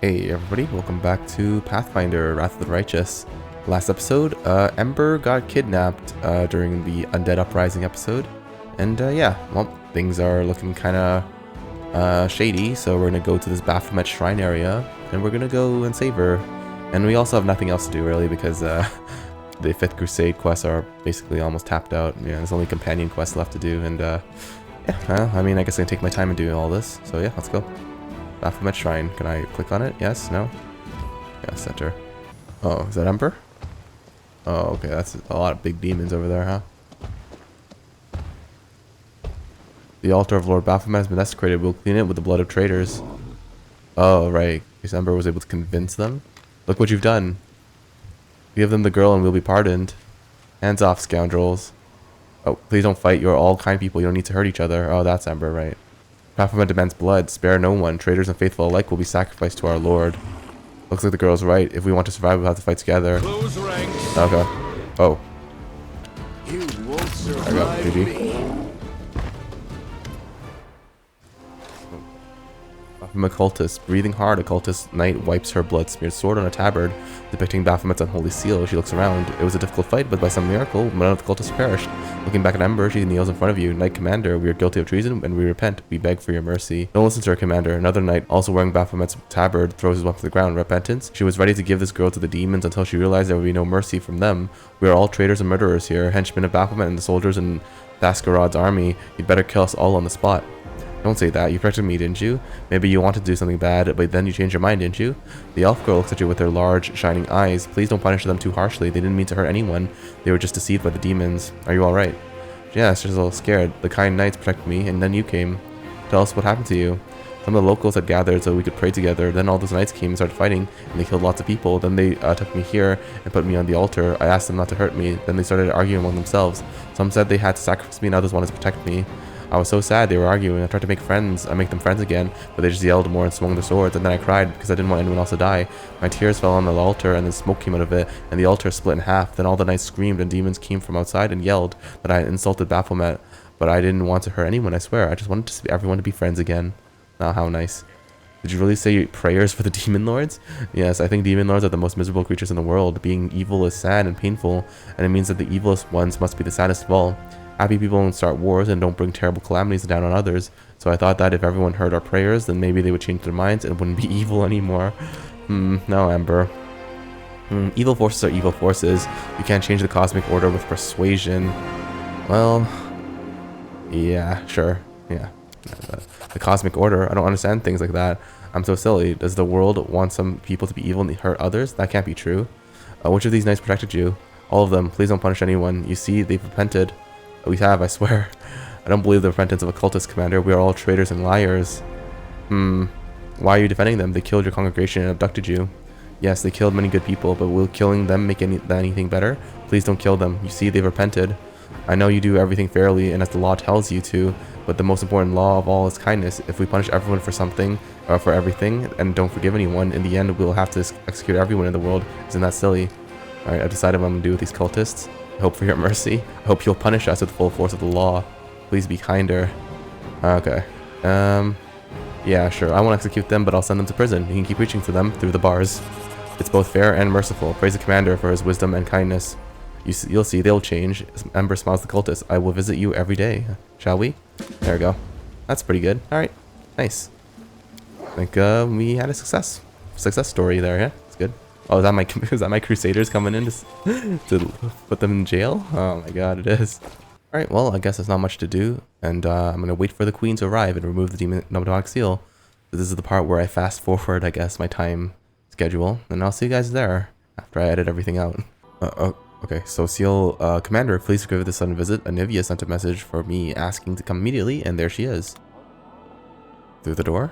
Hey everybody, welcome back to Pathfinder, Wrath of the Righteous. Last episode, Ember got kidnapped during the Undead Uprising episode. And yeah, well, things are looking kind of shady, so we're going to go to this Baphomet shrine area, and we're going to go and save her. And we also have nothing else to do really, because the 5th Crusade quests are basically almost tapped out. Yeah, there's only companion quests left to do, and yeah, I mean, I guess I can take my time and do all this. So yeah, let's go. Baphomet Shrine. Can I click on it? Yes? No? Yeah, center. Oh, is that Ember? Oh, okay. That's a lot of big demons over there, huh? The altar of Lord Baphomet has been desecrated. We'll clean it with the blood of traitors. Oh, right. Because Ember was able to convince them. Look what you've done. Give them the girl and we'll be pardoned. Hands off, scoundrels. Oh, please don't fight. You're all kind people. You don't need to hurt each other. Oh, that's Ember, right. Baphomet demands blood. Spare no one. Traitors and faithful alike will be sacrificed to our lord. Looks like the girl's right. If we want to survive, we'll have to fight together. Close ranks. Okay. Oh. You won't survive. There we go, GG. From a cultist. Breathing hard, a cultist knight wipes her blood-smeared sword on a tabard, depicting Baphomet's unholy seal. She looks around. It was a difficult fight, but by some miracle, none of the cultists perished. Looking back at Ember, she kneels in front of you. Knight Commander, we are guilty of treason, and we repent. We beg for your mercy. Don't listen to her, Commander. Another knight, also wearing Baphomet's tabard, throws his weapon to the ground. Repentance? She was ready to give this girl to the demons until she realized there would be no mercy from them. We are all traitors and murderers here, henchmen of Baphomet and the soldiers in Thascarod's army. You'd better kill us all on the spot. Don't say that. You protected me, didn't you? Maybe you wanted to do something bad, but then you changed your mind, didn't you? The elf girl looks at you with her large, shining eyes. Please don't punish them too harshly. They didn't mean to hurt anyone. They were just deceived by the demons. Are you alright? Yes, she's a little scared. The kind knights protected me, and then you came. Tell us what happened to you. Some of the locals had gathered so we could pray together. Then all those knights came and started fighting, and they killed lots of people. Then they took me here and put me on the altar. I asked them not to hurt me. Then they started arguing among themselves. Some said they had to sacrifice me, and others wanted to protect me. I was so sad. They were arguing. I tried to make them friends again, but they just yelled more and swung their swords, and then I cried because I didn't want anyone else to die. My tears fell on the altar, and then smoke came out of it, and the altar split in half. Then all the knights screamed, and demons came from outside and yelled that I had insulted Baphomet, but I didn't want to hurt anyone, I swear. I just wanted everyone to be friends again. Oh, how nice. Did you really say prayers for the demon lords? Yes, I think demon lords are the most miserable creatures in the world. Being evil is sad and painful, and it means that the evilest ones must be the saddest of all. Happy people don't start wars and don't bring terrible calamities down on others. So I thought that if everyone heard our prayers, then maybe they would change their minds and wouldn't be evil anymore. No, Ember. Evil forces are evil forces. You can't change the cosmic order with persuasion. Well, yeah, sure. Yeah. The cosmic order, I don't understand things like that. I'm so silly. Does the world want some people to be evil and hurt others? That can't be true. Which of these knights protected you? All of them. Please don't punish anyone. You see, they've repented. We have, I swear. I don't believe the repentance of a cultist, Commander. We are all traitors and liars. Why are you defending them? They killed your congregation and abducted you. Yes, they killed many good people, but will killing them make anything better? Please don't kill them. You see, they've repented. I know you do everything fairly and as the law tells you to, but the most important law of all is kindness. If we punish everyone for something, or for everything, and don't forgive anyone, in the end we'll have to execute everyone in the world. Isn't that silly? Alright, I've decided what I'm going to do with these cultists. I hope for your mercy. I hope you'll punish us with full force of the law. Please be kinder. Okay. Yeah, sure. I won't execute them, but I'll send them to prison. You can keep reaching to them through the bars. It's both fair and merciful. Praise the commander for his wisdom and kindness. You'll see, they'll change. Ember smiles the cultist. I will visit you every day. Shall we? There we go. That's pretty good. Alright. Nice. I think we had a success story there, yeah? It's good. Oh, is that my crusaders coming in to put them in jail? Oh my god, it is. Alright, well, I guess there's not much to do. And I'm going to wait for the queen to arrive and remove the demonic seal. This is the part where I fast forward, I guess, my time schedule. And I'll see you guys there after I edit everything out. Okay, Sosiel, Commander, please forgive this sudden visit. Anivia sent a message for me asking to come immediately, and there she is. Through the door?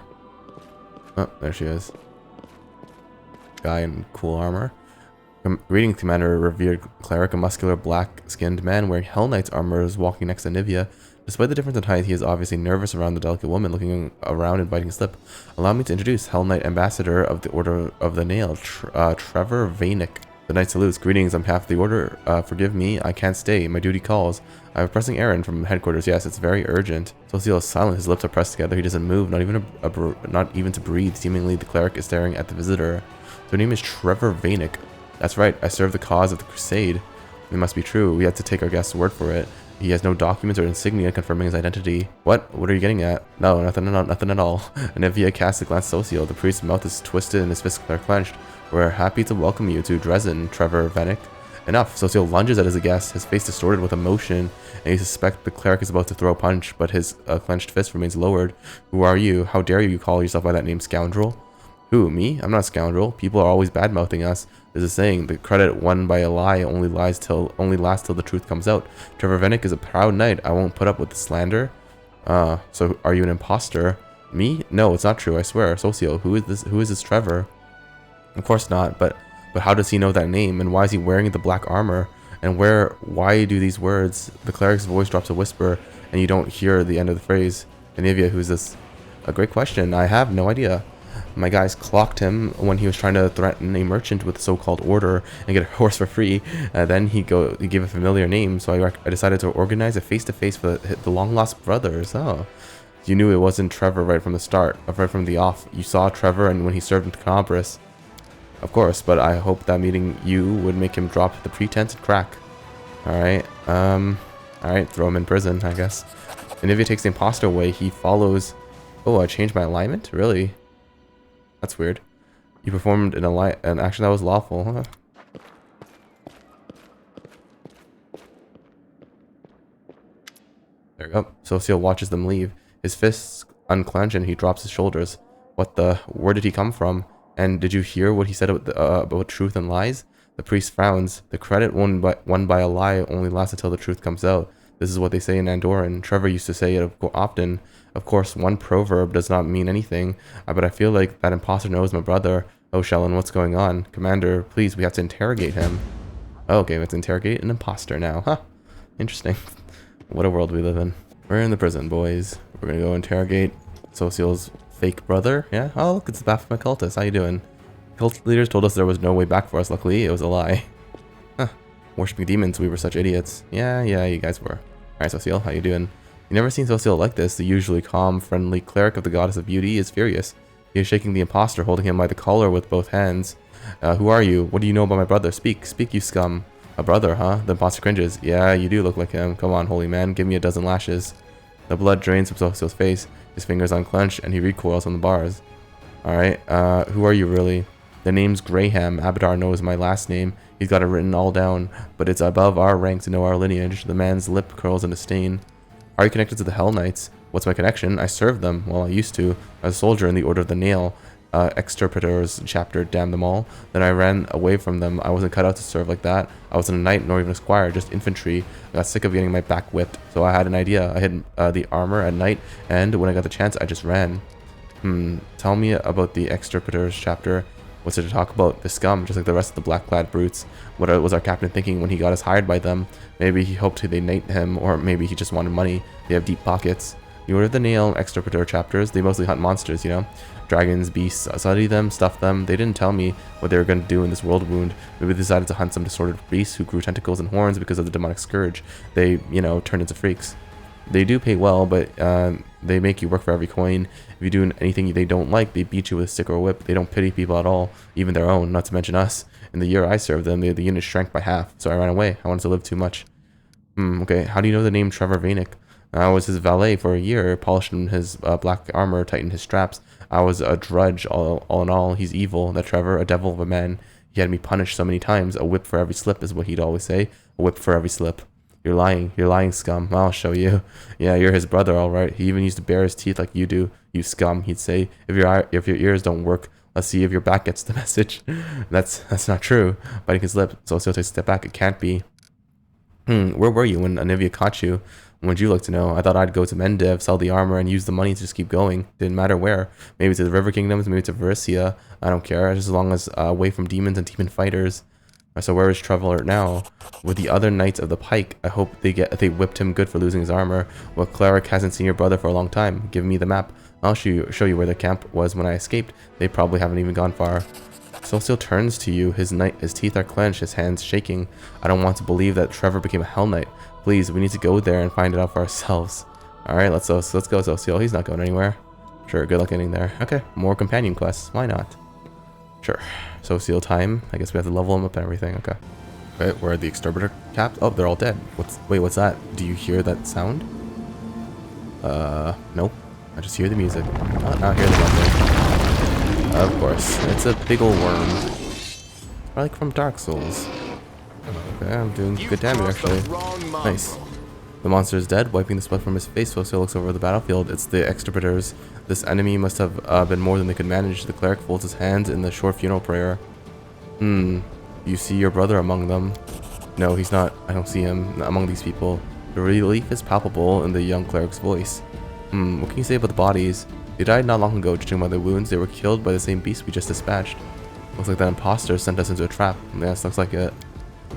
Oh, there she is. Guy in cool armor. Reading Commander, revered cleric, a muscular black-skinned man wearing Hellknights armor is walking next to Anivia. Despite the difference in height, he is obviously nervous around the delicate woman looking around and biting his lip. Allow me to introduce Hellknight Ambassador of the Order of the Nail, Trevor Vainick. The knight salutes. Greetings on behalf of the order. Forgive me, I can't stay. My duty calls. I have a pressing errand from headquarters. Yes, it's very urgent. Sosiel is silent. His lips are pressed together. He doesn't move, not even to breathe. Seemingly, the cleric is staring at the visitor. Their name is Trevor Vanek. That's right. I serve the cause of the crusade. It must be true. We had to take our guest's word for it. He has no documents or insignia confirming his identity. What? What are you getting at? No, nothing at all. Anivia casts a glance at Sosiel. The priest's mouth is twisted and his fists are clenched. We're happy to welcome you to Drezen, Trevor Vanek. Enough. Sosiel lunges at his guest, his face distorted with emotion, and you suspect the cleric is about to throw a punch, but his clenched fist remains lowered. Who are you? How dare you call yourself by that name, scoundrel? Who, me? I'm not a scoundrel. People are always bad-mouthing us. There's a saying, the credit won by a lie only lasts till the truth comes out. Trevor Vanek is a proud knight. I won't put up with the slander. So are you an imposter? Me? No, it's not true, I swear. Sosiel, who is this Trevor? Of course not, but how does he know that name? And why is he wearing the black armor? And why do these words? The cleric's voice drops a whisper, and you don't hear the end of the phrase. Anivia, who's this? A great question. I have no idea. My guys clocked him when he was trying to threaten a merchant with a so-called order and get a horse for free. Then he gave a familiar name, so I decided to organize a face-to-face for the long-lost brothers. Oh, you knew it wasn't Trevor right from the start, right from the off. You saw Trevor and when he served in Canabras. Of course, but I hope that meeting you would make him drop the pretense and crack. Alright, throw him in prison, I guess. Anivia takes the imposter away. He follows... Oh, I changed my alignment? Really? That's weird. You performed an action that was lawful, huh? There we go. Sosiel watches them leave. His fists unclench and he drops his shoulders. What the... Where did he come from? And did you hear what he said about truth and lies? The priest frowns. The credit won by a lie only lasts until the truth comes out. This is what they say in Andorran. Trevor used to say it often. Of course, one proverb does not mean anything, but I feel like that imposter knows my brother. Oh, Shellen, what's going on? Commander, please, we have to interrogate him. Oh, okay, we have to interrogate an imposter now. Huh. Interesting. What a world we live in. We're in the prison, boys. We're gonna go interrogate Sosiel's fake brother. Yeah? Oh, look, it's the Baphomet cultist. How you doing? Cult leaders told us there was no way back for us. Luckily, it was a lie. Huh. Worshipping demons, we were such idiots. Yeah, you guys were. Alright, Sosiel, how you doing? You never seen Sosiel like this. The usually calm, friendly cleric of the goddess of beauty is furious. He is shaking the imposter, holding him by the collar with both hands. Who are you? What do you know about my brother? Speak, you scum. A brother, huh? The imposter cringes. Yeah, you do look like him. Come on, holy man, give me a dozen lashes. The blood drains from Sosiel's face. His fingers unclench, and he recoils from the bars. Alright, who are you really? The name's Graham. Abadar knows my last name. He's got it written all down, but it's above our rank to know our lineage. The man's lip curls in disdain. Are you connected to the Hellknights? What's my connection? I served them. Well, I used to. As a soldier in the Order of the Nail. Extirpators chapter, damn them all. Then I ran away from them. I wasn't cut out to serve like that. I wasn't a knight, nor even a squire, just infantry. I got sick of getting my back whipped, so I had an idea. I hid the armor at night, and when I got the chance, I just ran. Tell me about the Extirpators chapter. What's it to talk about? The scum, just like the rest of the black-clad brutes. What was our captain thinking when he got us hired by them? Maybe he hoped they'd knight him, or maybe he just wanted money. They have deep pockets. The Order of the Nail Extirpator chapters, they mostly hunt monsters, you know? Dragons, beasts, study them, stuff them. They didn't tell me what they were going to do in this world wound. Maybe they decided to hunt some distorted beasts who grew tentacles and horns because of the demonic scourge. They, you know, turned into freaks. They do pay well, but they make you work for every coin. If you do anything they don't like, they beat you with a stick or a whip. They don't pity people at all, even their own, not to mention us. In the year I served them, the unit shrank by half, so I ran away. I wanted to live too much. Okay, how do you know the name Trevor Vanek? I was his valet for a year, polishing his black armor, tightened his straps. I was a drudge, all in all. He's evil, that Trevor, a devil of a man. He had me punished so many times. A whip for every slip is what he'd always say. A whip for every slip. You're lying, scum. I'll show you. Yeah, you're his brother, all right. He even used to bare his teeth like you do, you scum. He'd say, if your ears don't work, let's see if your back gets the message. That's not true. Biting his lip, Sosiel takes a step back. It can't be. Where were you when Anivia caught you? When would you like to know? I thought I'd go to Mendev, sell the armor, and use the money to just keep going. Didn't matter where. Maybe to the River Kingdoms, maybe to Varissia. I don't care, just as long as away from demons and demon fighters. So where is Trevor now? With the other knights of the Pike. I hope they whipped him good for losing his armor. Well, cleric hasn't seen your brother for a long time. Give me the map. I'll show you where the camp was when I escaped. They probably haven't even gone far. Sosiel turns to you, his teeth are clenched, his hands shaking. I don't want to believe that Trevor became a Hell Knight. Please, we need to go there and find it out for ourselves. Alright, let's go, Sosiel. He's not going anywhere. Sure, good luck getting there. Okay, more companion quests. Why not? Sure. Sosiel time. I guess we have to level them up and everything. Okay. Wait, where are the exterminator caps? Oh, they're all dead. Wait, what's that? Do you hear that sound? Nope. I just hear the music. Oh, now I hear the rumbling. Of course. It's a big old worm. Like from Dark Souls. Okay, I'm doing good damage actually. Nice. The monster is dead, wiping the sweat from his face. Sosiel looks over the battlefield. It's the exterminators. This enemy must have been more than they could manage. The cleric folds his hands in the short funeral prayer. You see your brother among them? No, he's not. I don't see him among these people. The relief is palpable in the young cleric's voice. What can you say about the bodies? They died not long ago, judging by their wounds. They were killed by the same beast we just dispatched. Looks like that imposter sent us into a trap. Yes, looks like it.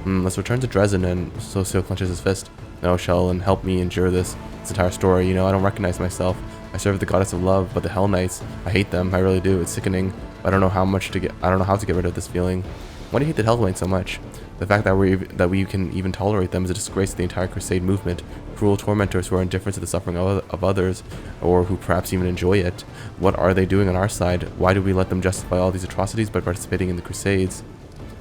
Let's return to Drezen. And Sosiel clenches his fist. No, Shell, help me endure this entire story. You know, I don't recognize myself. I serve the goddess of love, but the Hellknights, I hate them. I really do. It's sickening. I don't know how to get rid of this feeling. Why do you hate the Hellknights so much? The fact that we can even tolerate them is a disgrace to the entire Crusade movement. Cruel tormentors who are indifferent to the suffering of others, or who perhaps even enjoy it. What are they doing on our side? Why do we let them justify all these atrocities by participating in the Crusades?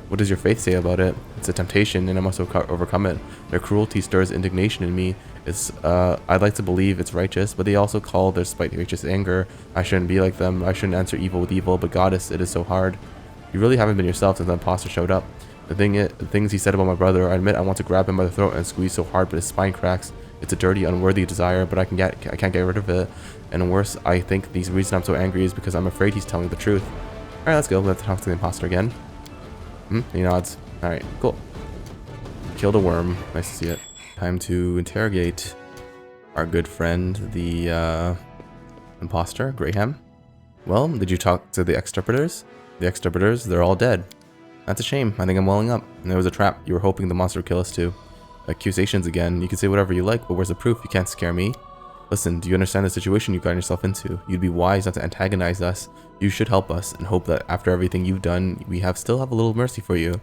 What does your faith say about it? It's a temptation, and I must overcome it. Their cruelty stirs indignation in me. I'd like to believe it's righteous, but they also call their spite righteous anger. I shouldn't be like them. I shouldn't answer evil with evil, but goddess, it is so hard. You really haven't been yourself since the imposter showed up. The things he said about my brother, I admit I want to grab him by the throat and squeeze so hard, but his spine cracks. It's a dirty, unworthy desire, but I can't get rid of it. And worse, I think the reason I'm so angry is because I'm afraid he's telling the truth. Alright, let's go. Let's talk to the imposter again. He nods. Alright, cool. Killed a worm. Nice to see it. Time to interrogate our good friend, the imposter, Graham. Well, did you talk to the exterminators? The exterminators, they're all dead. That's a shame. I think I'm welling up. And it was a trap. You were hoping the monster would kill us too. Accusations again. You can say whatever you like, but where's the proof? You can't scare me. Listen, do you understand the situation you've gotten yourself into? You'd be wise not to antagonize us. You should help us and hope that after everything you've done, we still have a little mercy for you.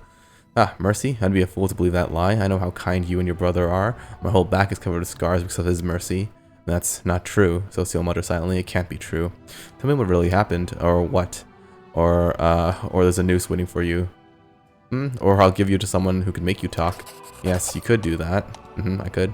Ah, mercy? I'd be a fool to believe that lie. I know how kind you and your brother are. My whole back is covered with scars because of his mercy. That's not true. Sosiel mutters silently. It can't be true. Tell me what really happened, or what. Or there's a noose waiting for you. Or I'll give you to someone who can make you talk. Yes, you could do that. I could.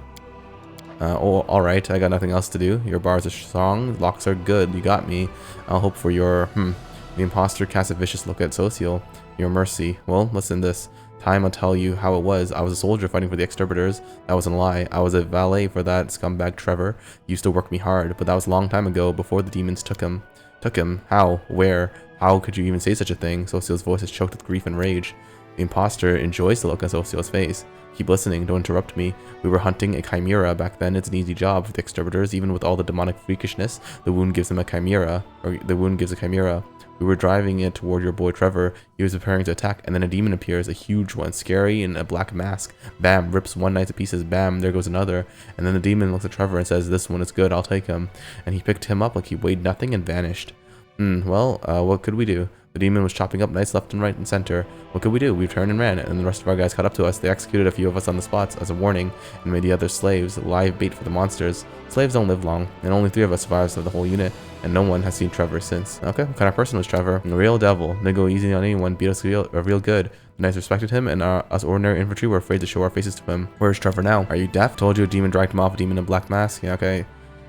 Oh, alright, I got nothing else to do. Your bars are strong, locks are good, you got me. I'll hope for your, The imposter casts a vicious look at Sosiel. Your mercy. Well, listen to this. Time will tell you how it was. I was a soldier fighting for the exterminators. That wasn't a lie. I was a valet for that scumbag Trevor. He used to work me hard, but that was a long time ago, before the demons took him. Took him? How? Where? How could you even say such a thing? Sosiel's voice is choked with grief and rage. The imposter enjoys the look on Sosiel's face. Keep listening, don't interrupt me. We were hunting a chimera back then. It's an easy job for the exterminators, even with all the demonic freakishness. The wound gives them a chimera, or the wound gives a chimera. We were driving it toward your boy Trevor. He was preparing to attack, and then a demon appears, a huge one, scary in a black mask. Bam, rips one knight to pieces. Bam, there goes another. And then the demon looks at Trevor and says, "This one is good, I'll take him." And he picked him up like he weighed nothing and vanished. What could we do? The demon was chopping up knights left and right and center. What could we do? We turned and ran, and the rest of our guys caught up to us. They executed a few of us on the spots as a warning, and made the other slaves live bait for the monsters. Slaves don't live long, and only 3 of us survived of the whole unit, and no one has seen Trevor since. Okay, what kind of person was Trevor? A real devil. Didn't go easy on anyone, beat us real good. The knights respected him, and us ordinary infantry were afraid to show our faces to him. Where's Trevor now? Are you deaf? Told you a demon dragged him off, a demon in a black mask. Yeah, okay.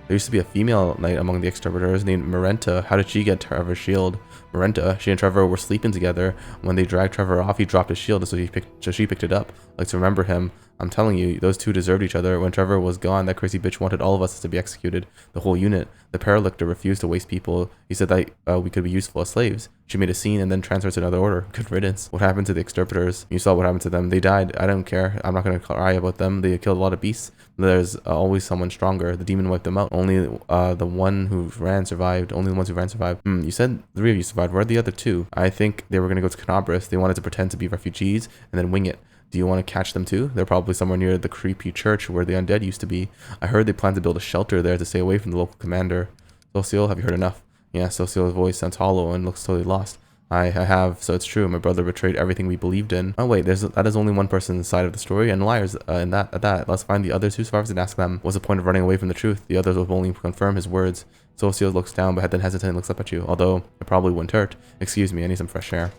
There used to be a female knight among the exterminators named Marenta. How did she get Trevor's shield? Marenta, she and Trevor were sleeping together. When they dragged Trevor off, he dropped his shield, so she picked it up. Like to remember him. I'm telling you, those two deserved each other. When Trevor was gone, that crazy bitch wanted all of us to be executed. The whole unit. The Paralictor refused to waste people. He said that we could be useful as slaves. She made a scene and then transferred to another order. Good riddance. What happened to the exterminators? You saw what happened to them. They died. I don't care. I'm not going to cry about them. They killed a lot of beasts. There's always someone stronger. The demon wiped them out. Only the one who ran survived. Only the ones who ran survived. You said 3 of you survived. Where are the other 2? I think they were going to go to kidnappers. They wanted to pretend to be refugees and then wing it. Do you want to catch them too? They're probably somewhere near the creepy church where the undead used to be. I heard they plan to build a shelter there to stay away from the local commander. Sosiel, have you heard enough? Yeah, Sosiel's voice sounds hollow and looks totally lost. I have, so it's true. My brother betrayed everything we believed in. Oh wait, that is only one person's side of the story, and liars in that. Let's find the others who survived and ask them. What's the point of running away from the truth? The others will only confirm his words. Sosiel looks down, but then hesitantly looks up at you, although it probably wouldn't hurt. Excuse me, I need some fresh air.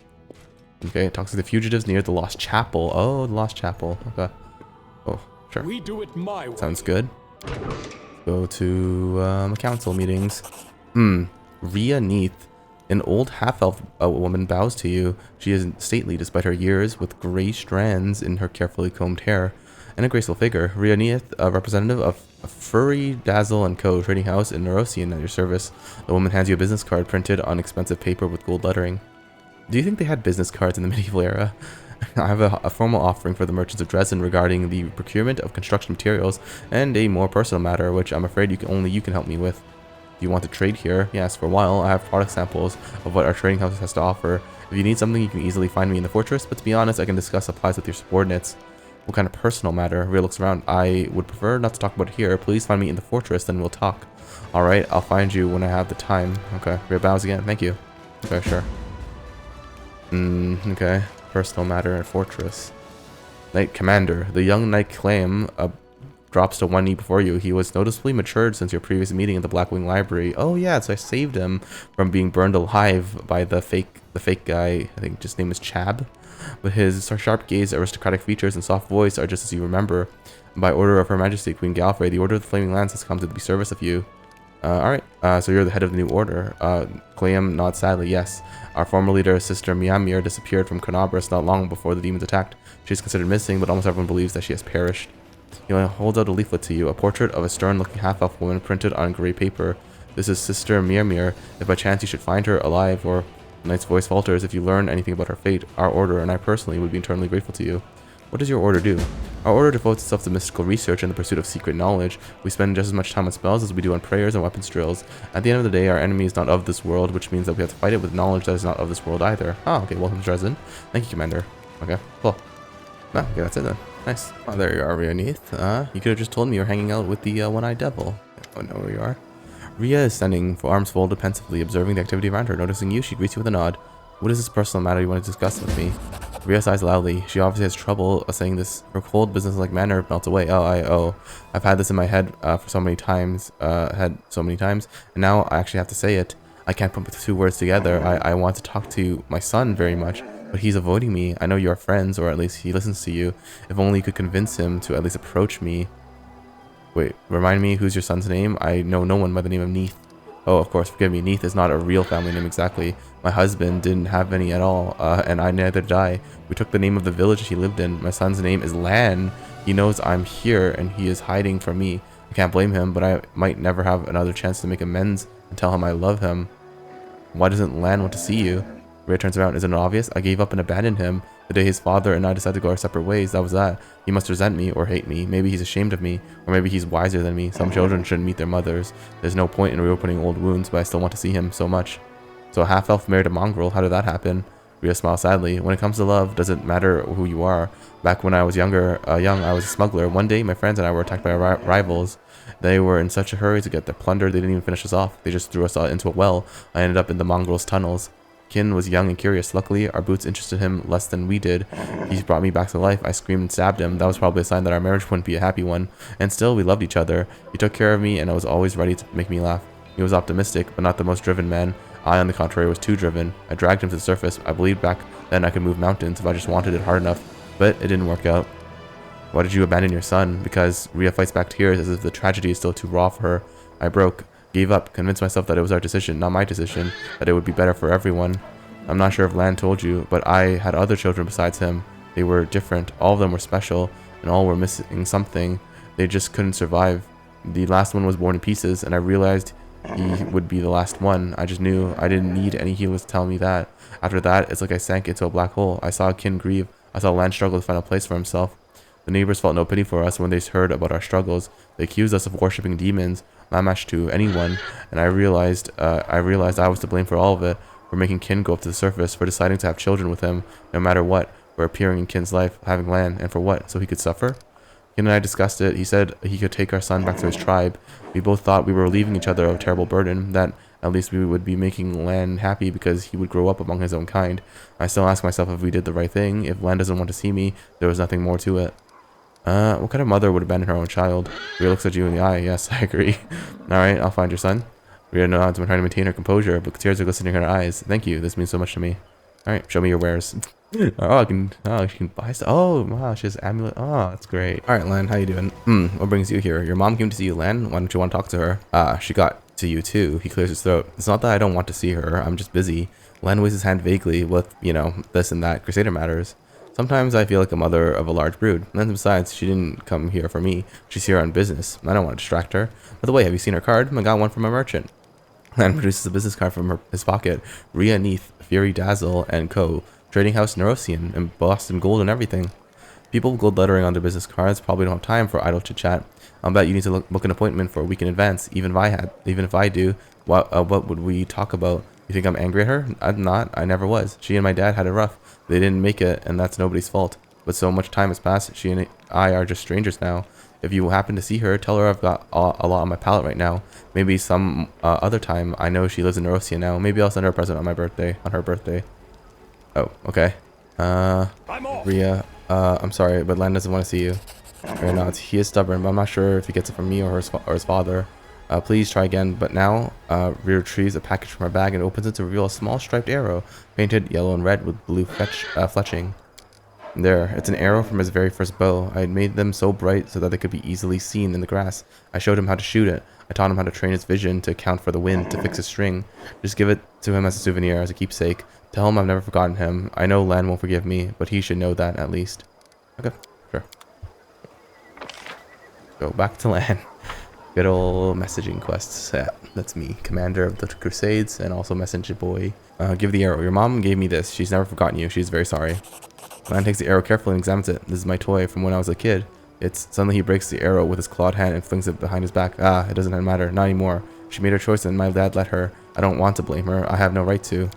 Okay, it talks to the fugitives near the Lost Chapel. Oh, the Lost Chapel. Okay. Oh, sure. We do it my way. Sounds good. Go to council meetings. Ria Neath. An old half-elf woman bows to you. She is stately despite her years, with gray strands in her carefully combed hair and a graceful figure. Ria Neath, a representative of Furry Dazzle & Co. trading house in Neurosian at your service. The woman hands you a business card printed on expensive paper with gold lettering. Do you think they had business cards in the medieval era? I have a formal offering for the merchants of Drezen regarding the procurement of construction materials and a more personal matter, which I'm afraid only you can help me with. Do you want to trade here? Yes, for a while. I have product samples of what our trading house has to offer. If you need something, you can easily find me in the fortress, but to be honest, I can discuss supplies with your subordinates. What kind of personal matter? Ria looks around. I would prefer not to talk about it here. Please find me in the fortress, then we'll talk. Alright, I'll find you when I have the time. Okay, Ria bows again. Thank you. Okay, sure. Okay. Personal matter and fortress. Knight Commander. The young Knight Klaem drops to one knee before you. He was noticeably matured since your previous meeting at the Blackwing library. Oh yeah, so I saved him from being burned alive by the fake guy. I think his name is Chab. But his sharp gaze, aristocratic features, and soft voice are just as you remember. By order of Her Majesty Queen Galfrey, the Order of the Flaming Lands has come to be service of you. Alright, so you're the head of the new order. Klaem nods sadly, yes. Our former leader, Sister Miamir, disappeared from Conabras not long before the demons attacked. She is considered missing, but almost everyone believes that she has perished. He holds out a leaflet to you, a portrait of a stern-looking half-elf woman printed on gray paper. This is Sister Miamir. If by chance you should find her alive, or the knight's voice falters, if you learn anything about her fate, our order and I personally would be eternally grateful to you. What does your order do? Our order devotes itself to mystical research and the pursuit of secret knowledge. We spend just as much time on spells as we do on prayers and weapons drills. At the end of the day, our enemy is not of this world, which means that we have to fight it with knowledge that is not of this world either. Oh, okay, welcome to Drezen. Thank you, Commander. Okay, cool. No, okay, that's it then. Nice. Oh, there you are, Ria Neath. You could have just told me you were hanging out with the one-eyed devil. Oh, no, where you are. Ria is standing, arms folded pensively, observing the activity around her. Noticing you, she greets you with a nod. What is this personal matter you want to discuss with me? Ria sighs loudly. She obviously has trouble saying this. Her cold, businesslike manner melts away. I've had this in my head for so many times, and now I actually have to say it. I can't put the two words together. I want to talk to my son very much, but he's avoiding me. I know you are friends, or at least he listens to you. If only you could convince him to at least approach me. Wait, remind me, who's your son's name? I know no one by the name of Neath. Oh, of course, forgive me. Neath is not a real family name exactly. My husband didn't have any at all, and I neither did I. We took the name of the village he lived in. My son's name is Lann. He knows I'm here, and he is hiding from me. I can't blame him, but I might never have another chance to make amends and tell him I love him. Why doesn't Lann want to see you? Ria turns around. Isn't it obvious? I gave up and abandoned him. The day his father and I decided to go our separate ways, that was that. He must resent me or hate me. Maybe he's ashamed of me, or maybe he's wiser than me. Some children shouldn't meet their mothers. There's no point in reopening old wounds, but I still want to see him so much. So a half-elf married a mongrel. How did that happen? Ria smiles sadly. When it comes to love, doesn't matter who you are. Back when I was young, I was a smuggler. One day, my friends and I were attacked by our rivals. They were in such a hurry to get their plunder, they didn't even finish us off. They just threw us into a well. I ended up in the mongrel's tunnels. Kin was young and curious. Luckily, our boots interested him less than we did. He brought me back to life. I screamed and stabbed him. That was probably a sign that our marriage wouldn't be a happy one. And still, we loved each other. He took care of me, and I was always ready to make me laugh. He was optimistic, but not the most driven man. I, on the contrary, was too driven. I dragged him to the surface. I believed back then I could move mountains if I just wanted it hard enough. But it didn't work out. Why did you abandon your son? Because Ria fights back tears as if the tragedy is still too raw for her. I broke, gave up, convinced myself that it was our decision, not my decision, that it would be better for everyone. I'm not sure if Lann told you, but I had other children besides him. They were different. All of them were special, and all were missing something. They just couldn't survive. The last one was born in pieces, and I realized he would be the last one. I just knew. I didn't need any healers to tell me that. After that, it's like I sank into a black hole. I saw Kin grieve. I saw Lann struggle to find a place for himself. The neighbors felt no pity for us when they heard about our struggles. They accused us of worshipping demons, mamash to anyone, and I realized I was to blame for all of it. For making Kin go up to the surface, for deciding to have children with him, no matter what, for appearing in Kin's life, having Lann, and for what? So he could suffer? Kin and I discussed it. He said he could take our son back to his tribe. We both thought we were relieving each other of a terrible burden, that At least we would be making Lann happy because he would grow up among his own kind. I still ask myself if we did the right thing. If Lann doesn't want to see me, there was nothing more to it. What kind of mother would abandon her own child? Ria looks at you in the eye. Yes, I agree. Alright, I'll find your son. Ria nods when trying to maintain her composure, but tears are glistening in her eyes. Thank you, this means so much to me. Alright, show me your wares. She can buy stuff. Oh, wow, she has amulet. Oh, that's great. Alright, Lann, how you doing? What brings you here? Your mom came to see you, Lann. Why don't you want to talk to her? She got to you too. He clears his throat. It's not that I don't want to see her, I'm just busy. Lann waves his hand vaguely with, you know, this and that. Crusader matters. Sometimes I feel like a mother of a large brood. And besides, she didn't come here for me. She's here on business. I don't want to distract her. By the way, have you seen her card? I got one from a merchant. Lann produces a business card from his pocket. Ria Neath, Fury Dazzle & Co. Trading House Neurosian, embossed in gold and everything. People with gold lettering on their business cards probably don't have time for idle chit-chat. I'll bet you need to book an appointment for a week in advance. Even if I do, what would we talk about? You think I'm angry at her? I'm not. I never was. She and my dad had it rough. They didn't make it, and that's nobody's fault. But so much time has passed, she and I are just strangers now. If you happen to see her, tell her I've got a lot on my palate right now. Maybe some other time. I know she lives in Nerosia now. Maybe I'll send her a present on her birthday. Oh, okay. Ria, I'm sorry, but Lann doesn't want to see you. Or not. He is stubborn, but I'm not sure if he gets it from me or his father. Please try again. But now, Ria retrieves a package from her bag and opens it to reveal a small striped arrow, painted yellow and red with blue fletching. There, it's an arrow from his very first bow. I had made them so bright so that they could be easily seen in the grass. I showed him how to shoot it. I taught him how to train his vision, to account for the wind, to fix his string. Just give it to him as a souvenir, as a keepsake. Tell him I've never forgotten him. I know Lann won't forgive me, but he should know that at least. Okay, sure. Go back to Lann. Good old messaging quests. Yeah, that's me, commander of the Crusades, and also messenger boy. Give the arrow. Your mom gave me this. She's never forgotten you. She's very sorry. Lann takes the arrow carefully and examines it. This is my toy from when I was a kid. Suddenly he breaks the arrow with his clawed hand and flings it behind his back. It doesn't matter. Not anymore. She made her choice and my dad let her. I don't want to blame her. I have no right to.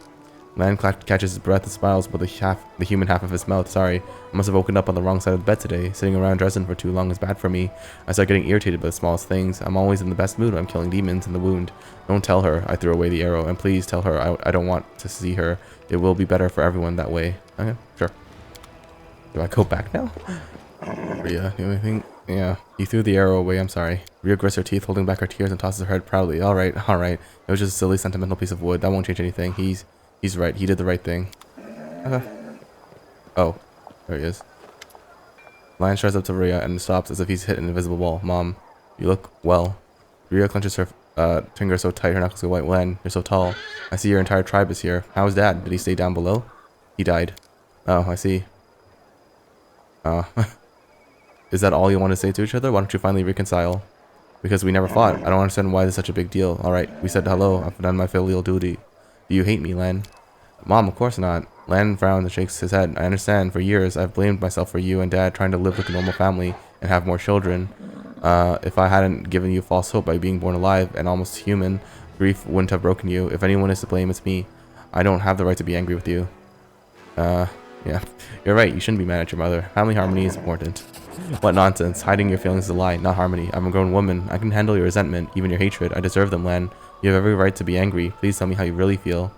Lann catches his breath and smiles with the human half of his mouth. Sorry, I must have woken up on the wrong side of the bed today. Sitting around Drezen for too long is bad for me. I start getting irritated by the smallest things. I'm always in the best mood when I'm killing demons in the wound. Don't tell her I threw away the arrow, and please tell her I don't want to see her. It will be better for everyone that way. Okay, sure. Do I go back now? Ria, the only thing... Yeah, he threw the arrow away, I'm sorry. Ria grits her teeth, holding back her tears, and tosses her head proudly. Alright. It was just a silly, sentimental piece of wood. That won't change anything. He's right. He did the right thing. Okay. Oh, there he is. Lann strides up to Ria and stops as if he's hit an invisible wall. Mom, you look well. Ria clenches her fingers so tight her knuckles go white. Lann, you're so tall. I see your entire tribe is here. How's Dad? Did he stay down below? He died. Oh, I see. Is that all you want to say to each other? Why don't you finally reconcile? Because we never fought. I don't understand why this is such a big deal. Alright, we said hello. I've done my filial duty. Do you hate me, Lann? Mom, of course not. Lann frowns and shakes his head. I understand. For years, I've blamed myself for you and Dad trying to live like a normal family and have more children. If I hadn't given you false hope by being born alive and almost human, grief wouldn't have broken you. If anyone is to blame, it's me. I don't have the right to be angry with you. Yeah. You're right. You shouldn't be mad at your mother. Family harmony is important. What nonsense. Hiding your feelings is a lie, not harmony. I'm a grown woman. I can handle your resentment, even your hatred. I deserve them, Lann. You have every right to be angry. Please tell me how you really feel.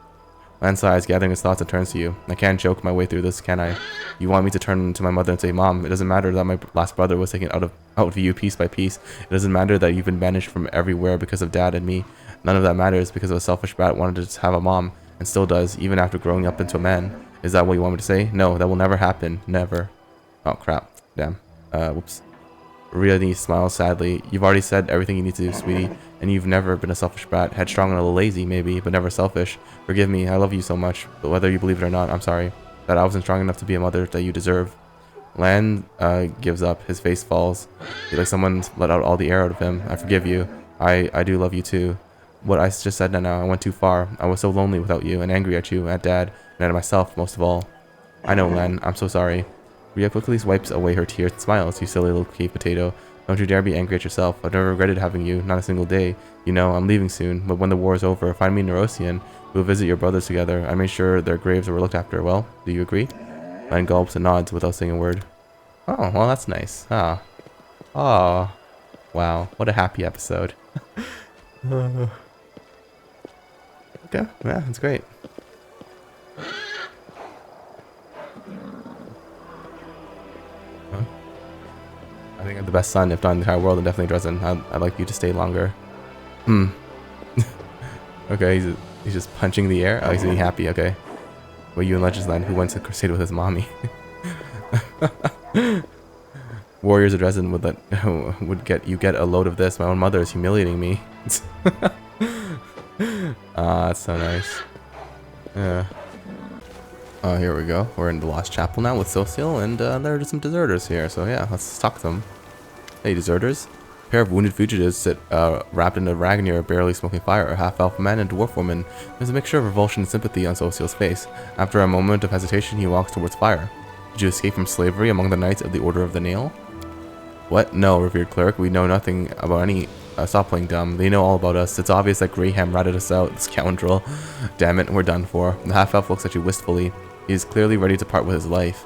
Lann sighs, gathering his thoughts, and turns to you. I can't joke my way through this, can I? You want me to turn to my mother and say, Mom, it doesn't matter that my last brother was taken out of you piece by piece. It doesn't matter that you've been banished from everywhere because of Dad and me. None of that matters because a selfish brat wanted to have a mom, and still does, even after growing up into a man. Is that what you want me to say? No, that will never happen. Never. Oh, crap. Damn. Whoops. Ria Neath smiles sadly. You've already said everything you need to do, sweetie, and you've never been a selfish brat. Headstrong and a little lazy, maybe, but never selfish. Forgive me, I love you so much, but whether you believe it or not, I'm sorry that I wasn't strong enough to be a mother that you deserve. Lann gives up. His face falls. He's like someone let out all the air out of him. I forgive you. I do love you too. What I just said now, I went too far. I was so lonely without you, and angry at you, at Dad, and at myself most of all. I know, Lann. I'm so sorry. Ria quickly wipes away her tears and smiles. You silly little cave potato. Don't you dare be angry at yourself. I've never regretted having you, not a single day. You know, I'm leaving soon, but when the war is over, find me in Neurosian. We'll visit your brothers together. I made sure their graves were looked after. Well, do you agree? Lann gulps and nods without saying a word. Oh, well, that's nice. Ah. Oh. Wow. What a happy episode. Okay, yeah, that's great. Huh? I think I'm the best son, if not in the entire world, and definitely Drezen. I'd like you to stay longer. Hmm. Okay, he's just punching the air. Oh, he's being happy. Okay. Well, you and Legisland, who went to crusade with his mommy. Warriors of Drezen would get a load of this. My own mother is humiliating me. Ah, that's so nice. Yeah. Oh, here we go. We're in the Lost Chapel now with Sosiel, and there are just some deserters here. So yeah, let's talk to them. Hey, deserters. A pair of wounded fugitives sit wrapped in a rag near a barely smoking fire. A half-elf man and dwarf woman. There's a mixture of revulsion and sympathy on Sosiel's face. After a moment of hesitation, he walks towards fire. Did you escape from slavery among the Knights of the Order of the Nail? What? No, revered cleric. We know nothing about any... stop playing dumb. They know all about us. It's obvious that Graham ratted us out, the scoundrel. Damn it, we're done for. The half-elf looks at you wistfully. He is clearly ready to part with his life.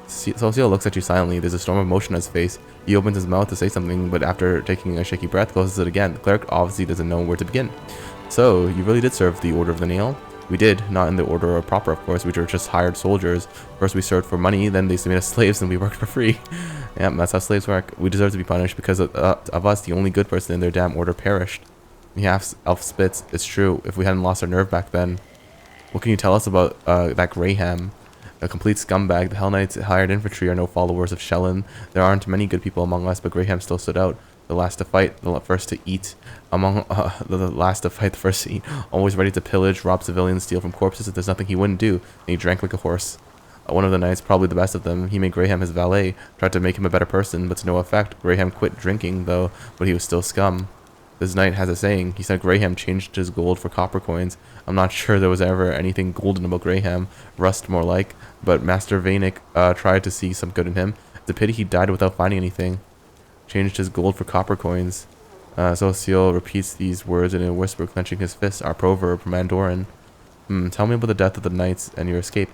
Sosiel looks at you silently. There's a storm of emotion on his face. He opens his mouth to say something, but after taking a shaky breath, closes it again. The cleric obviously doesn't know where to begin. So, you really did serve the Order of the Nail? We did, not in the order proper, of course. We were just hired soldiers. First we served for money, then they made us slaves, and we worked for free. Yep, that's how slaves work. We deserve to be punished because of us, the only good person in their damn order perished. The half-elf spits. It's true. If we hadn't lost our nerve back then. What can you tell us about that Graham? A complete scumbag. The Hellknights hired infantry are no followers of Shellen. There aren't many good people among us, but Graham still stood out. The last to fight, the first to eat. Among the last to fight, the first to eat. Always ready to pillage, rob civilians, steal from corpses. If there's nothing he wouldn't do, and he drank like a horse. One of the knights, probably the best of them, he made Graham his valet, tried to make him a better person, but to no effect. Graham quit drinking, though, but he was still scum. This knight has a saying. He said Graham changed his gold for copper coins. I'm not sure there was ever anything golden about Graham. Rust, more like. But Master Vanek tried to see some good in him. It's a pity he died without finding anything. Changed his gold for copper coins. Sosiel repeats these words in a whisper, clenching his fists. Our proverb from Andoran. Tell me about the death of the knights and your escape.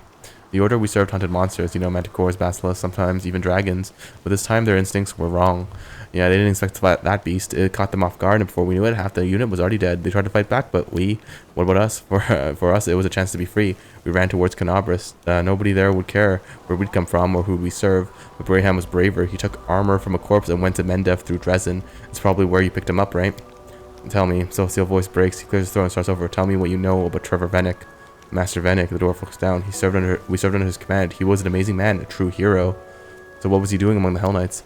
The order we served hunted monsters, manticores, basilisks, sometimes even dragons, but this time their instincts were wrong. Yeah, they didn't expect to fight that beast. It caught them off guard, and before we knew it, half the unit was already dead. They tried to fight back, but what about us? For us, it was a chance to be free. We ran towards Canabras. Nobody there would care where we'd come from or who we serve, but Graham was braver. He took armor from a corpse and went to Mendev through Drezen. It's probably where you picked him up, right? Tell me. Sosiel's voice breaks. He clears his throat and starts over. Tell me what you know about Trevor Vanek. Master Vanek, the dwarf looks down. We served under his command. He was an amazing man, a true hero. So what was he doing among the Hellknights?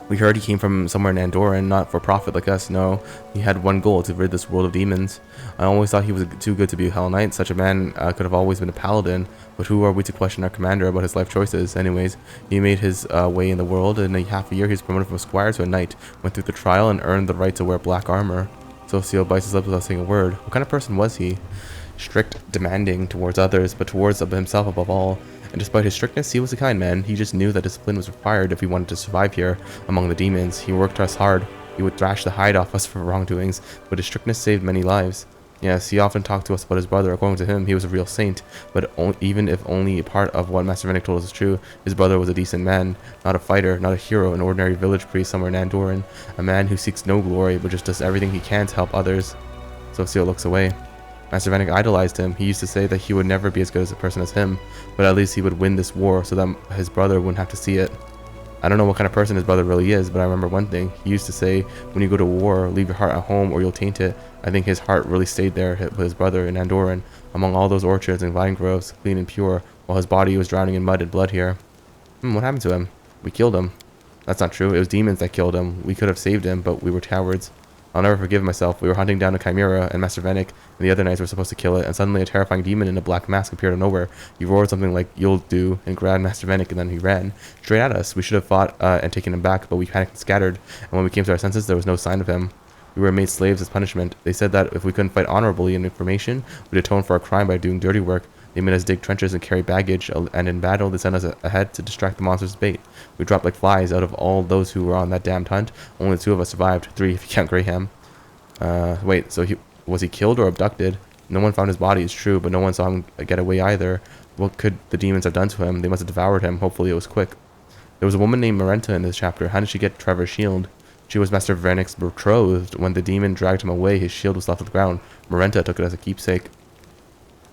We heard he came from somewhere in Andoran, not for profit like us, no. He had one goal, to rid this world of demons. I always thought he was too good to be a Hell Knight. Such a man could have always been a paladin, but who are we to question our commander about his life choices? Anyways, he made his way in the world. In half a year, he was promoted from a squire to a knight, went through the trial, and earned the right to wear black armor. Sosiel bites his lips without saying a word. What kind of person was he? Strict, demanding towards others, but towards himself above all. And despite his strictness, he was a kind man. He just knew that discipline was required if we wanted to survive here among the demons. He worked us hard. He would thrash the hide off us for wrongdoings, but his strictness saved many lives. Yes, he often talked to us about his brother. According to him, he was a real saint, but even if only a part of what Master Vanek told us is true, his brother was a decent man, not a fighter, not a hero, an ordinary village priest somewhere in Andoran, a man who seeks no glory, but just does everything he can to help others. Sosiel looks away. Master Vanek idolized him. He used to say that he would never be as good as a person as him, but at least he would win this war so that his brother wouldn't have to see it. I don't know what kind of person his brother really is, but I remember one thing. He used to say, when you go to war, leave your heart at home or you'll taint it. I think his heart really stayed there with his brother in Andoran, among all those orchards and vine groves, clean and pure, while his body was drowning in mud and blood here. What happened to him? We killed him. That's not true. It was demons that killed him. We could have saved him, but we were cowards. I'll never forgive myself. We were hunting down a chimera, and Master Vanek and the other knights were supposed to kill it, and suddenly a terrifying demon in a black mask appeared out of nowhere. He roared something like, "You'll do," and grabbed Master Vanek, and then he ran straight at us. We should have fought and taken him back, but we panicked and scattered, and when we came to our senses, there was no sign of him. We were made slaves as punishment. They said that if we couldn't fight honorably in information, we'd atone for our crime by doing dirty work. They made us dig trenches and carry baggage, and in battle, they sent us ahead to distract the monster's bait. We dropped like flies. Out of all those who were on that damned hunt, only 2 of us survived. 3 if you count Graham. Wait, so was he killed or abducted? No one found his body, it's true, but no one saw him get away either. What could the demons have done to him? They must have devoured him. Hopefully it was quick. There was a woman named Marenta in this chapter. How did she get Trevor's shield? She was Master Vanek's betrothed. When the demon dragged him away, his shield was left on the ground. Marenta took it as a keepsake.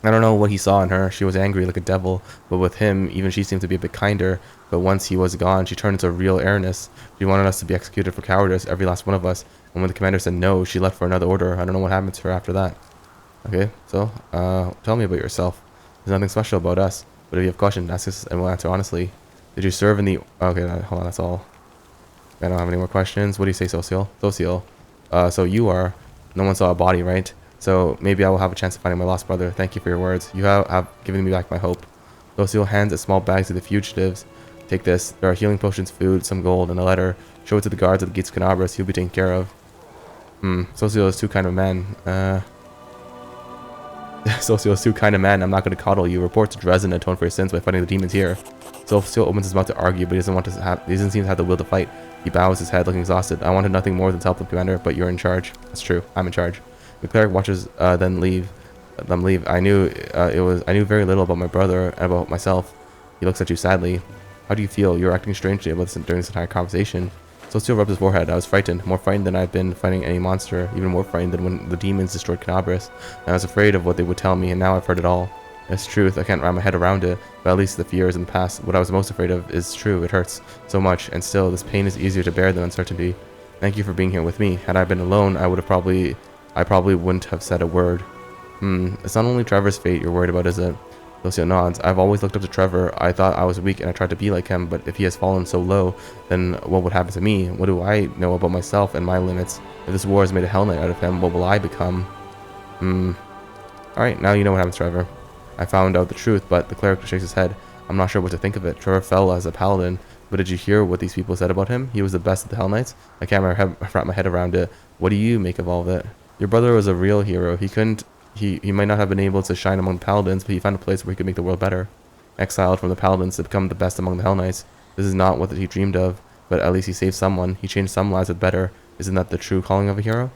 I don't know what he saw in her. She was angry like a devil, but with him, even she seemed to be a bit kinder. But once he was gone, she turned into a real airness. She wanted us to be executed for cowardice, every last one of us. And when the commander said no, she left for another order. I don't know what happened to her after that. Okay, so, tell me about yourself. There's nothing special about us. But if you have questions, ask us and we'll answer honestly. Did you serve in the... Okay, hold on, that's all. I don't have any more questions. What do you say, Sosiel? Sosiel. So you are... No one saw a body, right? So maybe I will have a chance of finding my lost brother. Thank you for your words. You have given me back my hope. Sosiel hands a small bag to the fugitives. Take this. There are healing potions, food, some gold, and a letter. Show it to the guards at the gates of kidnappers. He'll be taken care of. Sosiel is too kind of a man. Sosiel is too kind of man. I'm not going to coddle you. Report to Drezen and atone for your sins by fighting the demons here. Sosiel opens his mouth to argue, but he doesn't seem to have the will to fight. He bows his head, looking exhausted. I wanted nothing more than to help the commander, but you're in charge. That's true. I'm in charge. The cleric watches them leave. I knew very little about my brother and about myself. He looks at you sadly. How do you feel? You're acting strangely about this during this entire conversation. Sosiel rubbed his forehead. I was frightened, more frightened than I've been fighting any monster, even more frightened than when the demons destroyed Kidnappers. I was afraid of what they would tell me, and now I've heard it all. It's truth. I can't wrap my head around it, but at least the fear is in the past. What I was most afraid of is true. It hurts so much, and still, this pain is easier to bear than uncertainty. Thank you for being here with me. Had I been alone, I probably wouldn't have said a word. It's not only Trevor's fate you're worried about, is it? Sosiel nods. I've always looked up to Trevor. I thought I was weak and I tried to be like him, but if he has fallen so low, then what would happen to me? What do I know about myself and my limits? If this war has made a Hell Knight out of him, what will I become? Alright, now you know what happened to Trevor. I found out the truth, but the cleric shakes his head. I'm not sure what to think of it. Trevor fell as a paladin, but did you hear what these people said about him? He was the best of the Hellknights? I can't wrap my head around it. What do you make of all of it? Your brother was a real hero. He might not have been able to shine among the paladins, but he found a place where he could make the world better. Exiled from the paladins to become the best among the Hellknights. This is not what he dreamed of, but at least he saved someone. He changed some lives with better. Isn't that the true calling of a hero?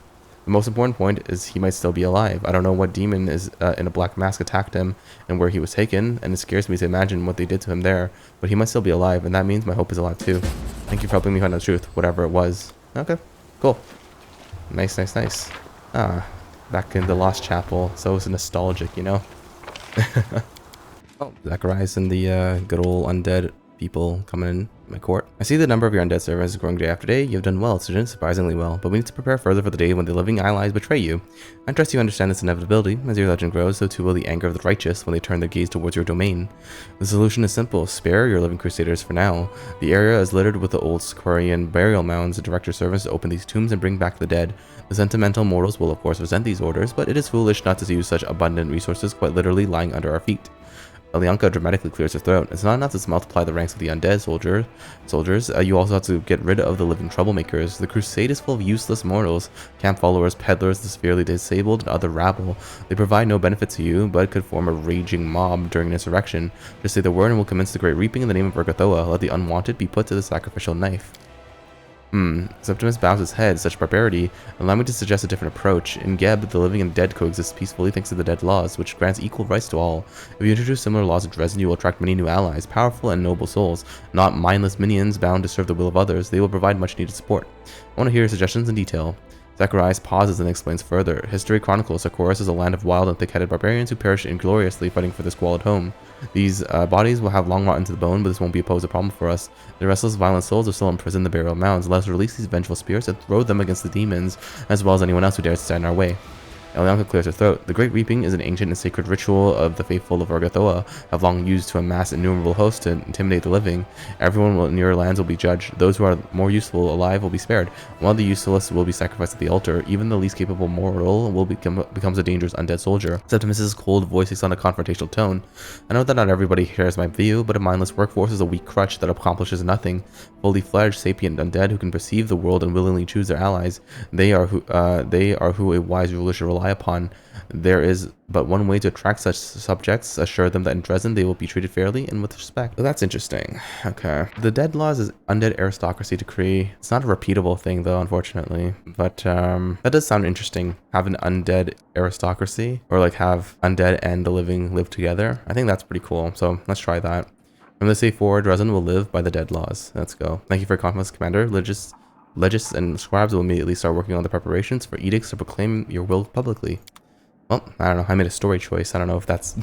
The most important point is he might still be alive. I don't know what demon is in a black mask attacked him and where he was taken, and it scares me to imagine what they did to him there, but he might still be alive, and that means my hope is alive too. Thank you for helping me find the truth, whatever it was. Okay, cool. Nice. Back in the Lost Chapel, so it's nostalgic, you know? Oh, Zacharias and the good old undead people coming in my court. I see the number of your undead servants is growing day after day. You've done well, Student, surprisingly well, but we need to prepare further for the day when the living allies betray you. I trust you understand this inevitability. As your legend grows, so too will the anger of the righteous when they turn their gaze towards your domain. The solution is simple. Spare your living crusaders for now. The area is littered with the old Squarian burial mounds. Direct your servants to open these tombs and bring back the dead. The sentimental mortals will of course resent these orders, but it is foolish not to use such abundant resources quite literally lying under our feet. Alyanka dramatically clears her throat. It's not enough to multiply the ranks of the undead soldiers. You also have to get rid of the living troublemakers. The crusade is full of useless mortals, camp followers, peddlers, the severely disabled, and other rabble. They provide no benefit to you, but could form a raging mob during an insurrection. Just say the word and we'll commence the great reaping in the name of Urgathoa. Let the unwanted be put to the sacrificial knife. Septimus bows his head. Such barbarity. Allow me to suggest a different approach. In Geb, the living and dead coexist peacefully thanks to the dead laws, which grants equal rights to all. If you introduce similar laws at Drezen, you will attract many new allies, powerful and noble souls, not mindless minions bound to serve the will of others. They will provide much needed support. I want to hear your suggestions in detail. Zacharias pauses and explains further. History chronicles Socorus is a land of wild and thick-headed barbarians who perish ingloriously fighting for this squalid home. These bodies will have long rotten to the bone, but this won't pose a problem for us. The restless, violent souls are still imprisoned in the burial mounds. Let us release these vengeful spirits and throw them against the demons, as well as anyone else who dares to stand in our way. Alyanka clears her throat. The Great Reaping is an ancient and sacred ritual of the faithful of Urgathoa, have long used to amass innumerable hosts to intimidate the living. Everyone in your lands will be judged. Those who are more useful alive will be spared, while the useless will be sacrificed at the altar. Even the least capable mortal will becomes a dangerous undead soldier. Septimus's cold voice takes on a confrontational tone. I know that not everybody shares my view, but a mindless workforce is a weak crutch that accomplishes nothing. Fully fledged, sapient undead who can perceive the world and willingly choose their allies. They are who a wise ruler should rely upon. There is but one way to attract such subjects. Assure them that in Drezen they will be treated fairly and with respect. So that's interesting. Okay. The dead laws is undead aristocracy decree. It's not a repeatable thing though, unfortunately. But that does sound interesting. Have an undead aristocracy, or like have undead and the living live together. I think that's pretty cool. So let's try that. From this day forward, Drezen will live by the dead laws. Let's go. Thank you for your confidence, Commander. Legists and scribes will immediately start working on the preparations for edicts to proclaim your will publicly. Well, I don't know. I made a story choice. I don't know if that's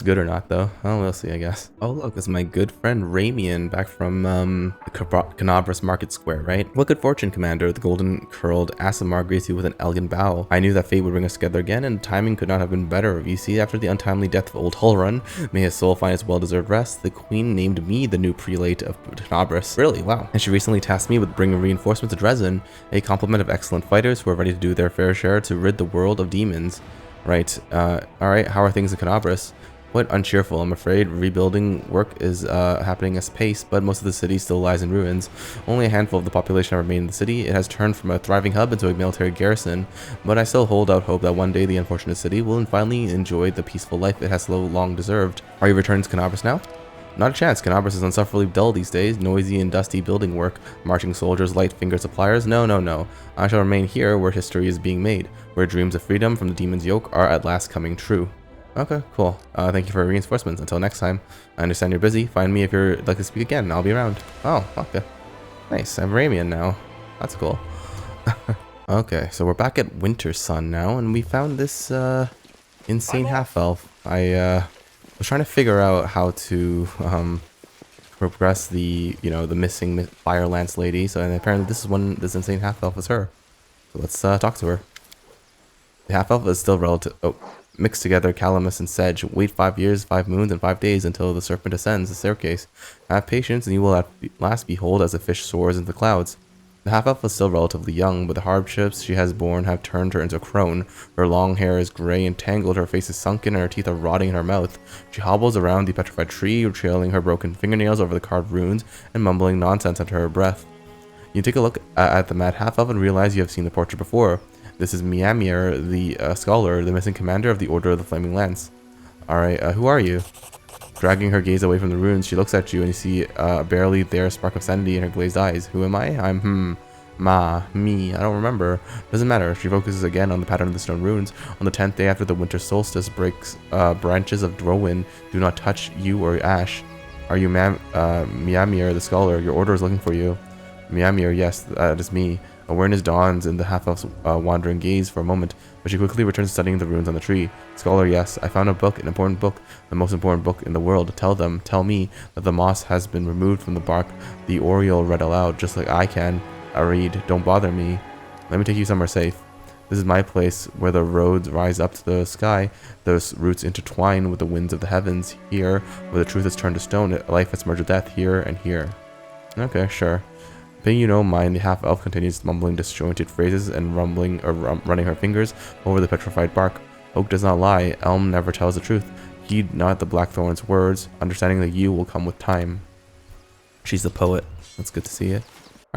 good or not, though. Well, we'll see, I guess. Oh, look, it's my good friend Ramian back from the Canabras Market Square, right? What good fortune, Commander. The golden curled Asimar greets you with an elegant bow. I knew that fate would bring us together again, and timing could not have been better. You see, after the untimely death of old Hullrun, may his soul find its well-deserved rest, the Queen named me the new prelate of Canabras. Really? Wow. And she recently tasked me with bringing reinforcements to Drezen, a complement of excellent fighters who are ready to do their fair share to rid the world of demons. Right. Alright, how are things in Canabras? Quite uncheerful, I'm afraid. Rebuilding work is happening at pace, but most of the city still lies in ruins. Only a handful of the population have remained in the city. It has turned from a thriving hub into a military garrison, but I still hold out hope that one day the unfortunate city will finally enjoy the peaceful life it has so long deserved. Are you returning to Canabras now? Not a chance. Canabras is unsufferably dull these days. Noisy and dusty building work, marching soldiers, light-fingered suppliers. No, no, no. I shall remain here where history is being made, where dreams of freedom from the demon's yoke are at last coming true. Okay, cool. Thank you for reinforcements. Until next time. I understand you're busy. Find me if you'd like to speak again. I'll be around. Oh, okay. Nice. I'm Ramian now. That's cool. Okay, so we're back at Wintersun now, and we found this insane half-elf. I was trying to figure out how to progress the the missing Fire Lance lady. So and apparently this insane half-elf is her. So let's talk to her. The half-elf is still relative. Oh. Mix together calamus and sedge. Wait 5 years, 5 moons, and 5 days until the serpent ascends the staircase. Have patience, and you will at last behold as a fish soars into the clouds. The half-elf is still relatively young, but the hardships she has borne have turned her into a crone. Her long hair is gray and tangled, her face is sunken, and her teeth are rotting in her mouth. She hobbles around the petrified tree, trailing her broken fingernails over the carved runes, and mumbling nonsense under her breath. You take a look at the mad half-elf and realize you have seen the portrait before. This is Miamir, the scholar, the missing commander of the Order of the Flaming Lance. Alright, who are you? Dragging her gaze away from the ruins, she looks at you and you see a barely there spark of sanity in her glazed eyes. Who am I? I'm, me, I don't remember. Doesn't matter. She focuses again on the pattern of the stone runes. On the 10th day after the winter solstice breaks, branches of Drowin do not touch you or Ash. Are you Miamir, the scholar? Your order is looking for you. Miamir, yes, that is me. Awareness dawns in the half-elf's wandering gaze for a moment, but she quickly returns to studying the runes on the tree. Scholar, yes, I found a book, an important book, the most important book in the world. Tell me that the moss has been removed from the bark. The Oriole read aloud, just like I can. I read, don't bother me. Let me take you somewhere safe. This is my place, where the roads rise up to the sky, those roots intertwine with the winds of the heavens. Here, where the truth is turned to stone, life has merged with death, here and here. Okay, sure. Paying you no mind, the half-elf continues mumbling disjointed phrases and running her fingers over the petrified bark. Oak does not lie, elm never tells the truth. Heed not the blackthorn's words, understanding that you will come with time. She's the poet. That's good to see it.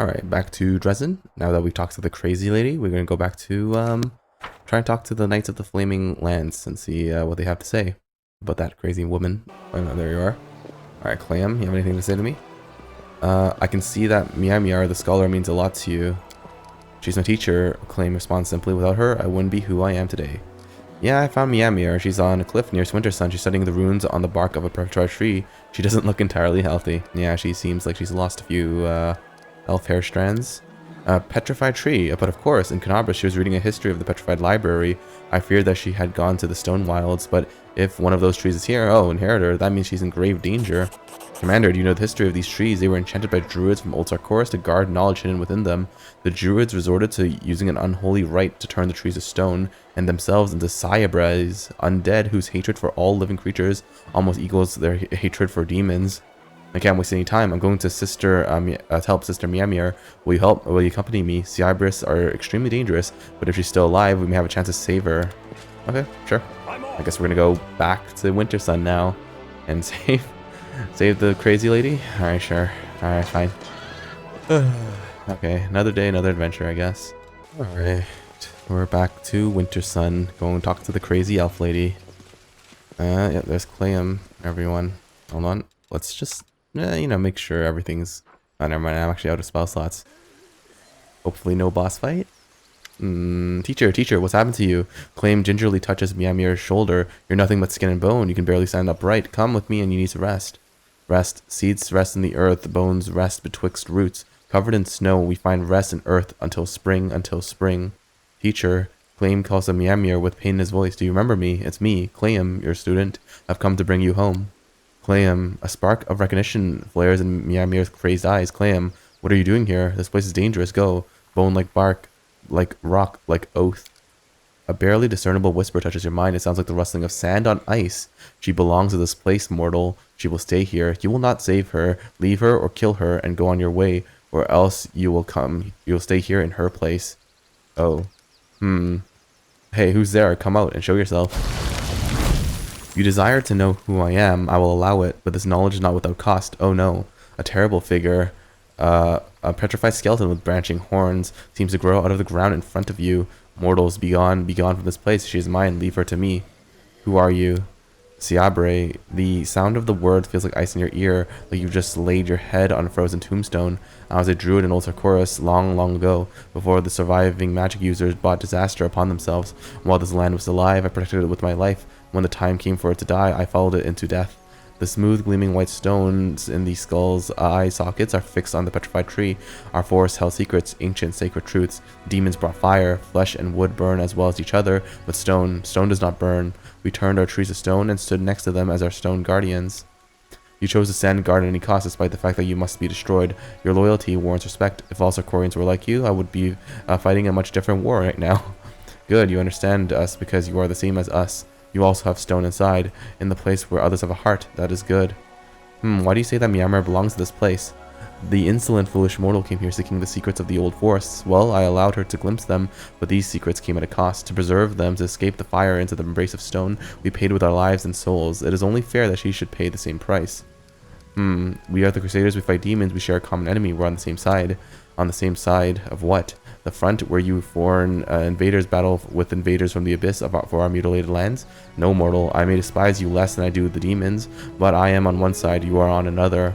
Alright, back to Drezen. Now that we've talked to the crazy lady, we're going to go back to try and talk to the Knights of the Flaming Lance and see what they have to say about that crazy woman. Oh, no, there you are. Alright, Klaem, you have anything to say to me? I can see that Miamir, the scholar, means a lot to you. She's my teacher. Klaem responds simply. Without her, I wouldn't be who I am today. Yeah, I found Miamir. She's on a cliff near Wintersun. She's studying the runes on the bark of a petrified tree. She doesn't look entirely healthy. Yeah, she seems like she's lost a few elf hair strands. Petrified tree, but of course, in Canabras she was reading a history of the petrified library. I feared that she had gone to the stone wilds, but if one of those trees is here, oh, inheritor, that means she's in grave danger. Commander, do you know the history of these trees? They were enchanted by druids from Old Sarkoris to guard knowledge hidden within them. The druids resorted to using an unholy rite to turn the trees to stone, and themselves into Sayabres, undead whose hatred for all living creatures almost equals their hatred for demons. I can't waste any time. I'm going to help Sister Miamir. Will you help? Will you accompany me? Sayabres are extremely dangerous, but if she's still alive, we may have a chance to save her. Okay, sure. I guess we're gonna go back to Wintersun now and save the crazy lady? Alright, sure. Alright, fine. Okay, another day, another adventure, I guess. Alright, we're back to Wintersun. Go and talk to the crazy elf lady. Yeah, there's Klaem, everyone. Hold on. Let's just, make sure everything's... Oh, never mind, I'm actually out of spell slots. Hopefully no boss fight. Teacher, what's happened to you? Klaem gingerly touches Miamir's shoulder. You're nothing but skin and bone. You can barely stand upright. Come with me and you need to rest. Rest. Seeds rest in the earth. Bones rest betwixt roots. Covered in snow, we find rest in earth until spring. Teacher, Klaem calls a Mjolnir with pain in his voice. Do you remember me? It's me, Klaem, your student. I've come to bring you home. Klaem, a spark of recognition flares in Mjolnir's crazed eyes. Klaem, what are you doing here? This place is dangerous. Go. Bone like bark, like rock, like oath. A barely discernible whisper touches your mind. It sounds like the rustling of sand on ice. She belongs to this place, mortal. She will stay here. You will not save her. Leave her or kill her and go on your way, or else you will come. You'll stay here in her place. Oh. Hey, who's there? Come out and show yourself. You desire to know who I am. I will allow it, but this knowledge is not without cost. Oh no. A terrible figure. A petrified skeleton with branching horns seems to grow out of the ground in front of you. Mortals, be gone from this place. She is mine. Leave her to me. Who are you? Siabre. The sound of the word feels like ice in your ear, like you just laid your head on a frozen tombstone. I was a druid in Old Sarkoris long, long ago, before the surviving magic users brought disaster upon themselves. While this land was alive, I protected it with my life. When the time came for it to die, I followed it into death. The smooth, gleaming white stones in the skull's eye sockets are fixed on the petrified tree. Our forest held secrets, ancient, sacred truths. Demons brought fire, flesh and wood burn as well as each other, but stone does not burn. We turned our trees to stone and stood next to them as our stone guardians. You chose to stand guard at any cost, despite the fact that you must be destroyed. Your loyalty warrants respect. If all Sarkorians were like you, I would be fighting a much different war right now. Good, you understand us because you are the same as us. You also have stone inside, in the place where others have a heart. That is good. Why do you say that Mjolnir belongs to this place? The insolent, foolish mortal came here seeking the secrets of the old forests. Well, I allowed her to glimpse them, but these secrets came at a cost. To preserve them, to escape the fire into the embrace of stone, we paid with our lives and souls. It is only fair that she should pay the same price. We are the Crusaders, we fight demons, we share a common enemy, we're on the same side. On the same side of what? The front where you foreign invaders battle with invaders from the abyss for our mutilated lands? No, mortal, I may despise you less than I do the demons, but I am on one side, you are on another.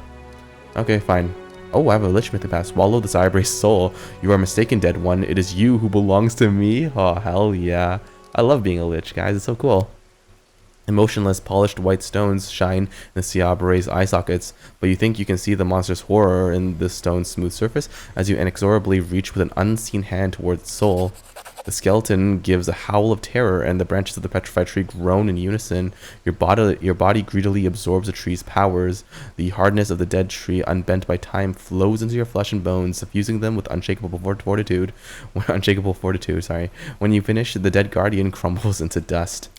Okay, fine. Oh, I have a lich mythic pass. Swallow the Cybrace soul. You are mistaken, dead one. It is you who belongs to me. Oh, hell yeah. I love being a lich, guys. It's so cool. Emotionless, polished white stones shine in the Siabrae's eye sockets, but you think you can see the monster's horror in the stone's smooth surface as you inexorably reach with an unseen hand towards its soul. The skeleton gives a howl of terror, and the branches of the petrified tree groan in unison. Your body greedily absorbs the tree's powers. The hardness of the dead tree, unbent by time, flows into your flesh and bones, suffusing them with unshakable fortitude. When you finish, the dead guardian crumbles into dust.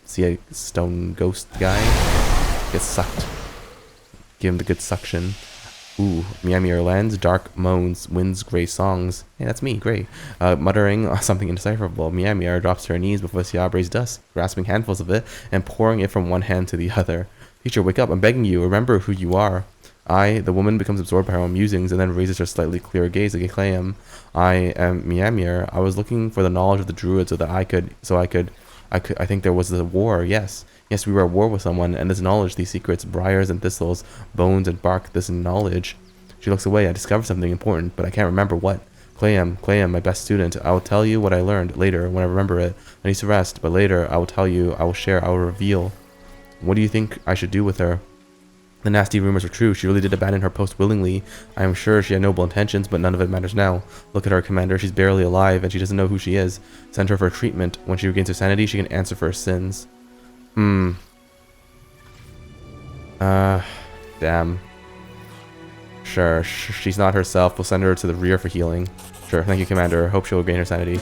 See a stone ghost guy? Gets sucked. Give him the good suction. Ooh, Mjolnir lands, dark moans, winds grey songs. Hey, that's me, Grey. Muttering something indecipherable, Mjolnir drops to her knees before Siabrae's dust, grasping handfuls of it and pouring it from one hand to the other. Teacher, wake up, I'm begging you, remember who you are. The woman becomes absorbed by her own musings and then raises her slightly clearer gaze at Klaem. I am Mjolnir. I was looking for the knowledge of the druid I think there was a war, yes. Yes, we were at war with someone, and this knowledge, these secrets, briars and thistles, bones and bark, this knowledge. She looks away. I discovered something important, but I can't remember what. Klaem, my best student. I will tell you what I learned later when I remember it. I need to rest, but later I will tell you, I will share, I will reveal. What do you think I should do with her? The nasty rumors were true. She really did abandon her post willingly. I am sure she had noble intentions, but none of it matters now. Look at her, Commander. She's barely alive, and she doesn't know who she is. Send her for treatment. When she regains her sanity, she can answer for her sins. Damn. Sure, she's not herself. We'll send her to the rear for healing. Sure, thank you, Commander. Hope she'll regain her sanity.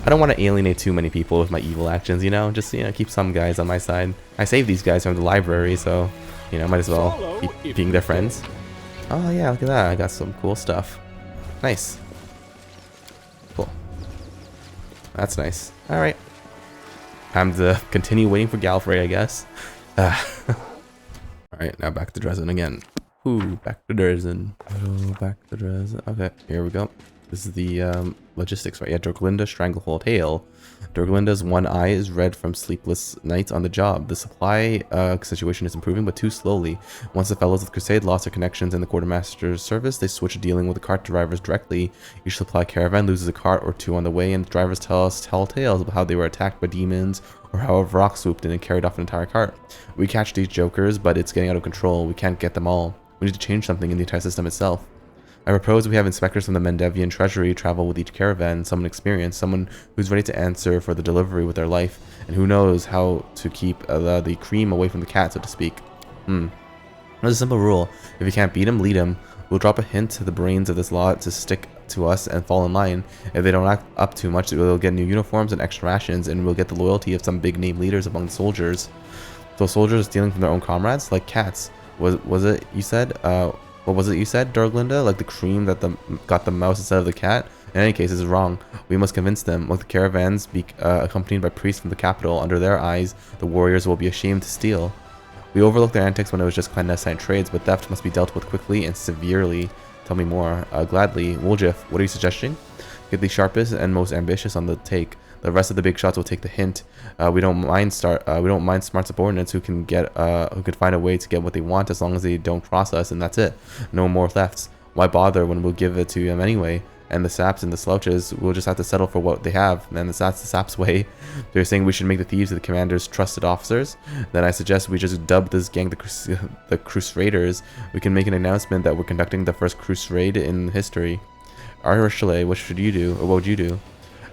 I don't want to alienate too many people with my evil actions, you know? Just, keep some guys on my side. I saved these guys from the library, so... might as well keep being their friends. Oh yeah, look at that. I got some cool stuff. Nice. Cool. That's nice. Alright. Time to continue waiting for Galfrey, I guess. Alright, now back to Drezen again. Ooh, back to Drezen. Oh, back to Drezen. Okay, here we go. This is the logistics, right? Yeah, Dorglinda Stranglehold. Hail. Dorglinda's one eye is red from sleepless nights on the job. The supply situation is improving, but too slowly. Once the fellows of the Crusade lost their connections in the quartermaster's service, they switched to dealing with the cart drivers directly. Each supply caravan loses a cart or two on the way, and the drivers tell tales about how they were attacked by demons, or how a rock swooped in and carried off an entire cart. We catch these jokers, but it's getting out of control. We can't get them all. We need to change something in the entire system itself. I propose we have inspectors from the Mendevian treasury travel with each caravan, someone experienced, someone who's ready to answer for the delivery with their life, and who knows how to keep the cream away from the cat, so to speak. There's a simple rule. If you can't beat him, lead him. We'll drop a hint to the brains of this lot to stick to us and fall in line. If they don't act up too much, we'll get new uniforms and extra rations, and we'll get the loyalty of some big name leaders among the soldiers. Those soldiers stealing from their own comrades, like cats. Was it you said? What was it you said, Darglinda? Like the cream that got the mouse instead of the cat? In any case, this is wrong. We must convince them. Like the caravans be accompanied by priests from the capital. Under their eyes, the warriors will be ashamed to steal. We overlooked their antics when it was just clandestine trades, but theft must be dealt with quickly and severely. Tell me more. Gladly. Woljif, what are you suggesting? Get the sharpest and most ambitious on the take. The rest of the big shots will take the hint. We don't mind smart subordinates who can find a way to get what they want as long as they don't cross us, and that's it. No more thefts. Why bother when we'll give it to them anyway? And the saps and the slouches will just have to settle for what they have, and that's the saps way. They're saying we should make the thieves the commander's trusted officers. Then I suggest we just dub this gang the Crusaders. We can make an announcement that we're conducting the first crusade in history. Archele, what should you do, or what would you do?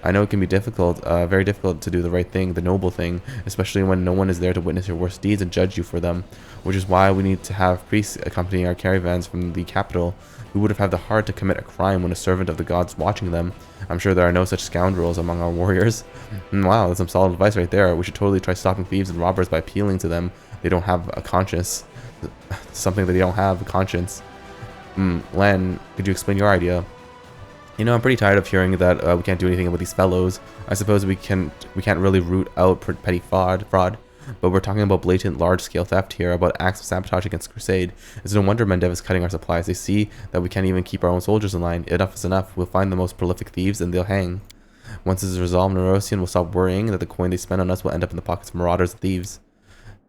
I know it can be difficult, very difficult to do the right thing, the noble thing, especially when no one is there to witness your worst deeds and judge you for them, which is why we need to have priests accompanying our caravans from the capital. Who would have had the heart to commit a crime when a servant of the gods watching them? I'm sure there are no such scoundrels among our warriors. Wow, that's some solid advice right there. We should totally try stopping thieves and robbers by appealing to them. They don't have a conscience. Something that they don't have, a conscience. Lann, could you explain your idea? You know, I'm pretty tired of hearing that we can't do anything about these fellows. I suppose we can't really root out petty fraud, but we're talking about blatant large-scale theft here, about acts of sabotage against Crusade. It's no wonder Mendev is cutting our supplies. They see that we can't even keep our own soldiers in line. Enough is enough. We'll find the most prolific thieves and they'll hang. Once this is resolved, Neurosian will stop worrying that the coin they spend on us will end up in the pockets of marauders and thieves.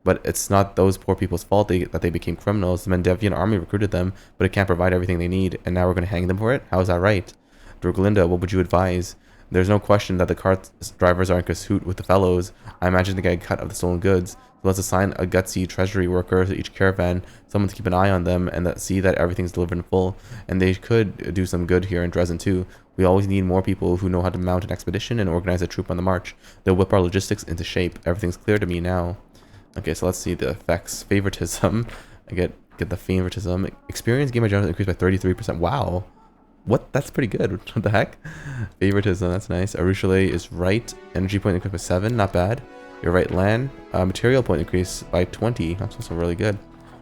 But it's not those poor people's fault that they became criminals. The Mendevian army recruited them, but it can't provide everything they need, and now we're going to hang them for it? How is that right? Dorglinda, what would you advise? There's no question that the cart drivers are in cahoots with the fellows. I imagine they get a cut of the stolen goods. So let's assign a gutsy treasury worker to each caravan, someone to keep an eye on them and see that everything's delivered in full. And they could do some good here in Drezen too. We always need more people who know how to mount an expedition and organize a troop on the march. They'll whip our logistics into shape. Everything's clear to me now. Okay, so let's see the effects. Favoritism. I get the favoritism. Experience gain by general increased by 33%. Wow. What? That's pretty good. What the heck? Favoritism, that's nice. Archele is right. Energy point increase by 7, not bad. You're right, Lann. Material point increase by 20. That's also really good.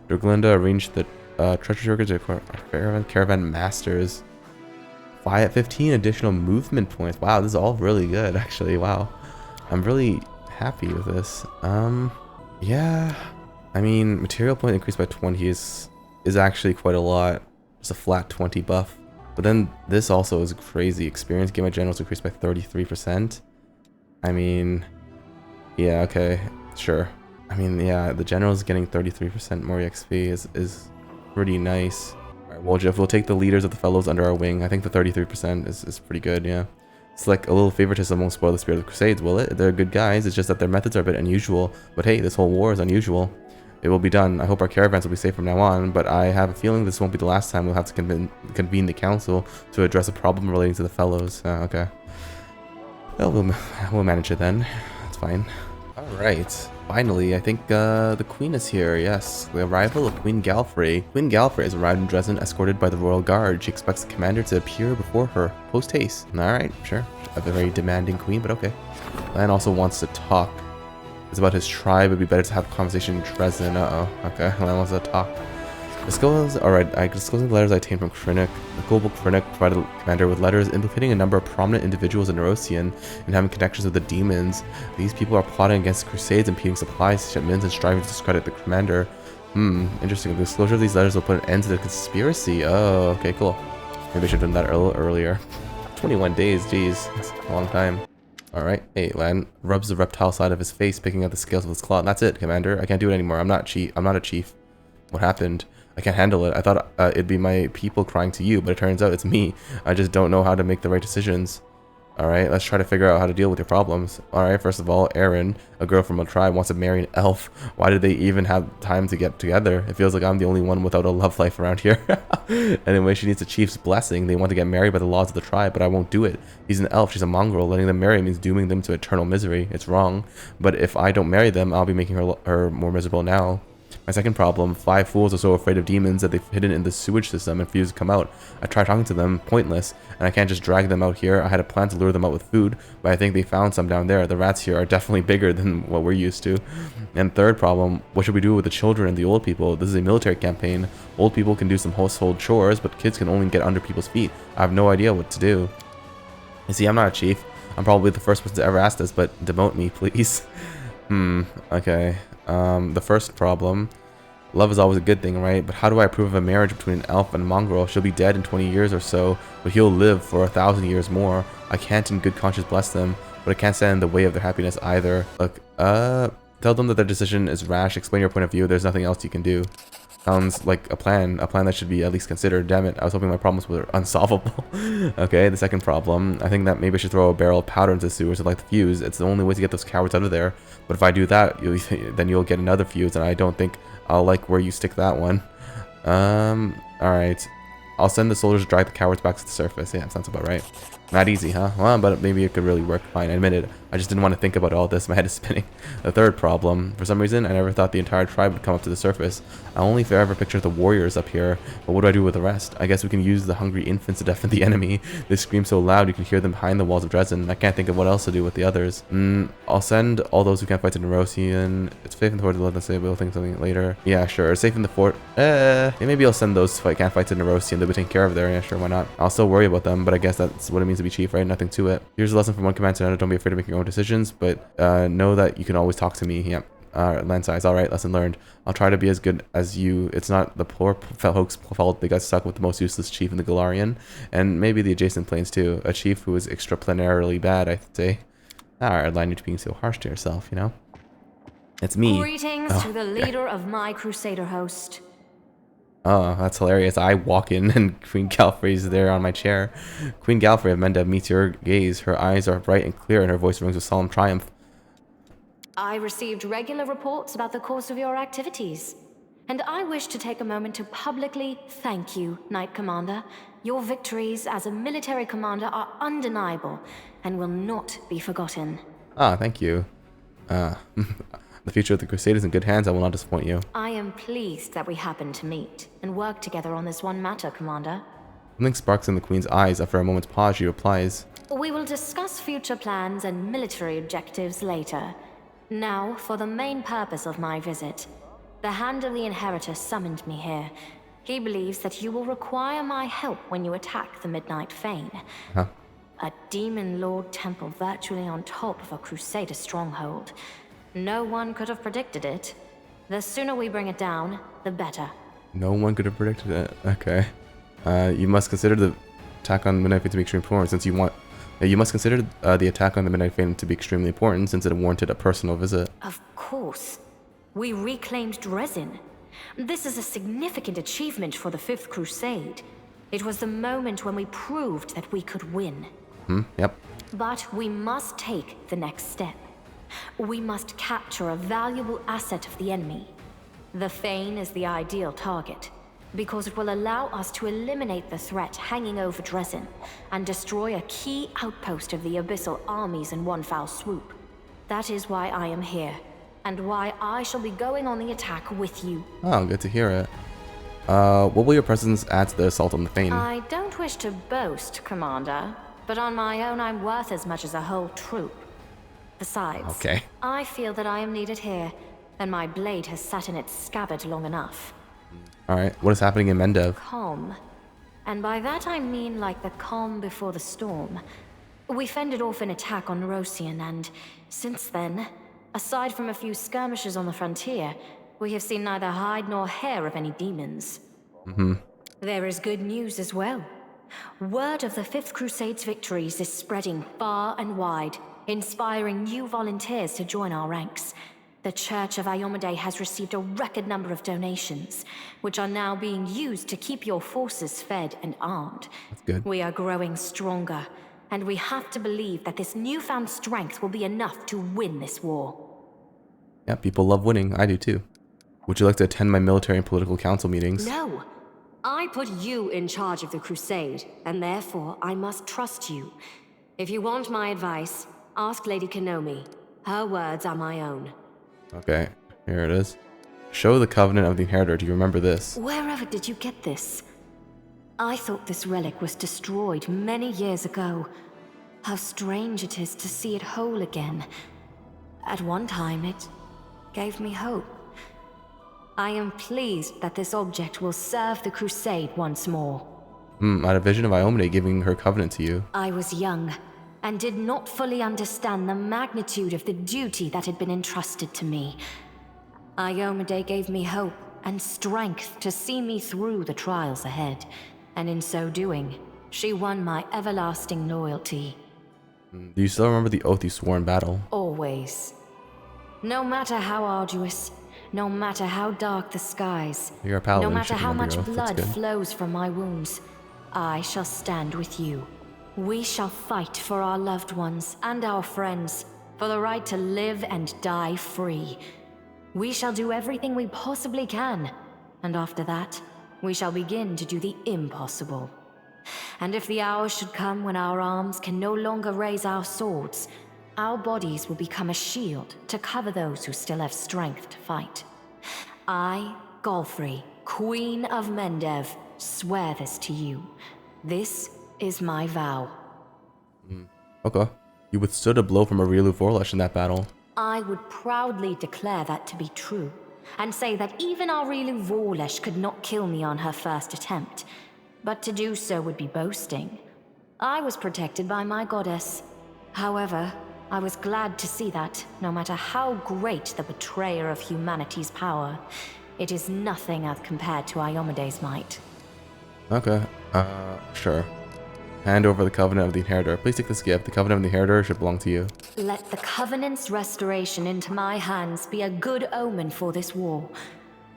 Dorglinda arranged the treasure workers to caravan masters. 15 additional movement points. Wow, this is all really good, actually. Wow. I'm really happy with this. Yeah. I mean, material point increase by 20 is actually quite a lot. Just a flat 20 buff. But then this also is crazy. Experience gain by generals increased by 33%. I mean, yeah, okay, sure. I mean, yeah, the generals getting 33% more XP is pretty nice. Alright, well, Jeff, we'll take the leaders of the fellows under our wing. I think the 33% is pretty good, yeah. It's like a little favoritism won't spoil the spirit of the Crusades, will it? They're good guys, it's just that their methods are a bit unusual. But hey, this whole war is unusual. It will be done. I hope our caravans will be safe from now on, but I have a feeling this won't be the last time we'll have to convene the council to address a problem relating to the fellows. Okay. Well, we'll manage it then. That's fine. Alright. Finally, I think the queen is here. Yes, the arrival of Queen Galfrey. Queen Galfrey has arrived in Drezen, escorted by the royal guard. She expects the commander to appear before her. Post haste. Alright, sure. A very demanding queen, but okay. Lann also wants to talk. It's about his tribe. It'd be better to have a conversation in Drezen. Okay. Lann wants to talk. Disclosing the letters I obtained from Krennic. The global Krennic provided the commander with letters implicating a number of prominent individuals in Neurosian and having connections with the demons. These people are plotting against the Crusades, impeding supplies, shipments, and striving to discredit the commander. Interesting. The disclosure of these letters will put an end to the conspiracy. Oh, okay, cool. Maybe I should have done that a little earlier. 21 days, jeez. That's a long time. Alright, hey, Lann rubs the reptile side of his face, picking up the scales with his claw. That's it, Commander. I can't do it anymore. I'm not a chief. What happened? I can't handle it. I thought it'd be my people crying to you, but it turns out it's me. I just don't know how to make the right decisions. Alright, let's try to figure out how to deal with your problems. Alright, first of all, Erin, a girl from a tribe, wants to marry an elf. Why did they even have time to get together? It feels like I'm the only one without a love life around here. Anyway, she needs a chief's blessing. They want to get married by the laws of the tribe, but I won't do it. He's an elf, she's a mongrel. Letting them marry means dooming them to eternal misery. It's wrong. But if I don't marry them, I'll be making her more miserable now. My second problem, 5 fools are so afraid of demons that they've hidden in the sewage system and refuse to come out. I tried talking to them, pointless, and I can't just drag them out here. I had a plan to lure them out with food, but I think they found some down there. The rats here are definitely bigger than what we're used to. And third problem, what should we do with the children and the old people? This is a military campaign. Old people can do some household chores, but kids can only get under people's feet. I have no idea what to do. You see, I'm not a chief. I'm probably the first person to ever ask this, but demote me, please. Okay. The first problem, love is always a good thing, right? But how do I approve of a marriage between an elf and a mongrel? She'll be dead in 20 years or so, but he'll live for 1,000 years more. I can't in good conscience bless them, but I can't stand in the way of their happiness either. Look, tell them that their decision is rash, explain your point of view, there's nothing else you can do. Sounds like a plan that should be at least considered. Damn it, I was hoping my problems were unsolvable. Okay, the second problem, I think that maybe I should throw a barrel of powder into the sewers and light the fuse. It's the only way to get those cowards out of there. But if I do that, then you'll get another fuse, and I don't think I'll like where you stick that one. Alright. I'll send the soldiers to drag the cowards back to the surface. Yeah, sounds about right. Not easy, huh? Well, but maybe it could really work fine. I admit it. I just didn't want to think about all this. My head is spinning. The third problem. For some reason, I never thought the entire tribe would come up to the surface. I only ever pictured the warriors up here. But what do I do with the rest? I guess we can use the hungry infants to deafen the enemy. They scream so loud you can hear them behind the walls of Drezen. I can't think of what else to do with the others. I'll send all those who can't fight to Neurosian. It's safe in the fort to let them say we'll think something later. Yeah, sure. It's safe in the fort. Yeah, maybe I'll send those who can't fight to Neurosian. They'll be taken care of there. Yeah, sure, why not? I'll still worry about them, but I guess that's what it means to be chief, right? Nothing to it. Here's a lesson from one command to another. Don't be afraid to make your own decisions, but know that you can always talk to me. Yep. Land size. Alright, lesson learned. I'll try to be as good as you. It's not the poor folks' fault they got stuck with the most useless chief in the Galarian, and maybe the adjacent plains too. A chief who is extraplanarily bad, I'd say. Alright, Lann, you're being so harsh to yourself, you know? It's me. Greetings to the leader of my crusader host. Oh, that's hilarious. I walk in and Queen Galfrey's there on my chair. Queen Galfrey of Mendev meets your gaze. Her eyes are bright and clear and her voice rings with solemn triumph. I received regular reports about the course of your activities, and I wish to take a moment to publicly thank you, Knight Commander. Your victories as a military commander are undeniable and will not be forgotten. Ah, thank you. The future of the Crusade is in good hands. I will not disappoint you. I am pleased that we happened to meet and work together on this one matter, Commander. Something sparks in the Queen's eyes. After a moment's pause, she replies, We will discuss future plans and military objectives later. Now, for the main purpose of my visit. The Hand of the Inheritor summoned me here. He believes that you will require my help when you attack the Midnight Fane. Huh? A Demon Lord temple virtually on top of a Crusader stronghold. No one could have predicted it. The sooner we bring it down, the better. No one could have predicted it. Okay. You must consider the attack on the Midnight Fane to be extremely important since you want... You must consider the attack on the Midnight Fane to be extremely important since it warranted a personal visit. Of course. We reclaimed Drezen. This is a significant achievement for the Fifth Crusade. It was the moment when we proved that we could win. Yep. But we must take the next step. We must capture a valuable asset of the enemy. The Fane is the ideal target, because it will allow us to eliminate the threat hanging over Drezen and destroy a key outpost of the Abyssal armies in one foul swoop. That is why I am here, and why I shall be going on the attack with you. Oh, good to hear it. What will your presence add to the assault on the Fane? I don't wish to boast, Commander, but on my own I'm worth as much as a whole troop. Besides, Okay. I feel that I am needed here, and my blade has sat in its scabbard long enough. Alright, what is happening in Mendev? Calm. And by that I mean like the calm before the storm. We fended off an attack on Neurosian, and since then, aside from a few skirmishes on the frontier, we have seen neither hide nor hair of any demons. There is good news as well. Word of the Fifth Crusade's victories is spreading far and wide, inspiring new volunteers to join our ranks. The Church of Iomedae has received a record number of donations, which are now being used to keep your forces fed and armed. That's good. We are growing stronger, and we have to believe that this newfound strength will be enough to win this war. Yeah, people love winning. I do too. Would you like to attend my military and political council meetings? No. I put you in charge of the crusade, and therefore I must trust you. If you want my advice, ask Lady Kenomi. Her words are my own. Okay, here it is. Show the Covenant of the Inheritor. Do you remember this? Wherever did you get this? I thought this relic was destroyed many years ago. How strange it is to see it whole again. At one time, it gave me hope. I am pleased that this object will serve the crusade once more. I had a vision of Iomade giving her covenant to you. I was young, and did not fully understand the magnitude of the duty that had been entrusted to me. Iomade gave me hope and strength to see me through the trials ahead, and in so doing, she won my everlasting loyalty. Do you still remember the oath you swore in battle? Always. No matter how arduous, no matter how dark the skies, You're a paladin, no you matter should how remember much your oath. That's blood good. flows from my wounds, I shall stand with you. We shall fight for our loved ones and our friends, for the right to live and die free. We shall do everything we possibly can, and after that, we shall begin to do the impossible. And if the hour should come when our arms can no longer raise our swords, our bodies will become a shield to cover those who still have strength to fight. I, Galfrey, Queen of Mendev, swear this to you. This is my vow. Okay. You withstood a blow from a Ria Vorlesh in that battle. I would proudly declare that to be true, and say that even our Ria Vorlesh could not kill me on her first attempt. But to do so would be boasting. I was protected by my goddess. However, I was glad to see that, no matter how great the betrayer of humanity's power, it is nothing as compared to Iomede's might. Okay. Sure. Hand over the Covenant of the Inheritor. Please take this gift. The Covenant of the Inheritor should belong to you. Let the Covenant's restoration into my hands be a good omen for this war.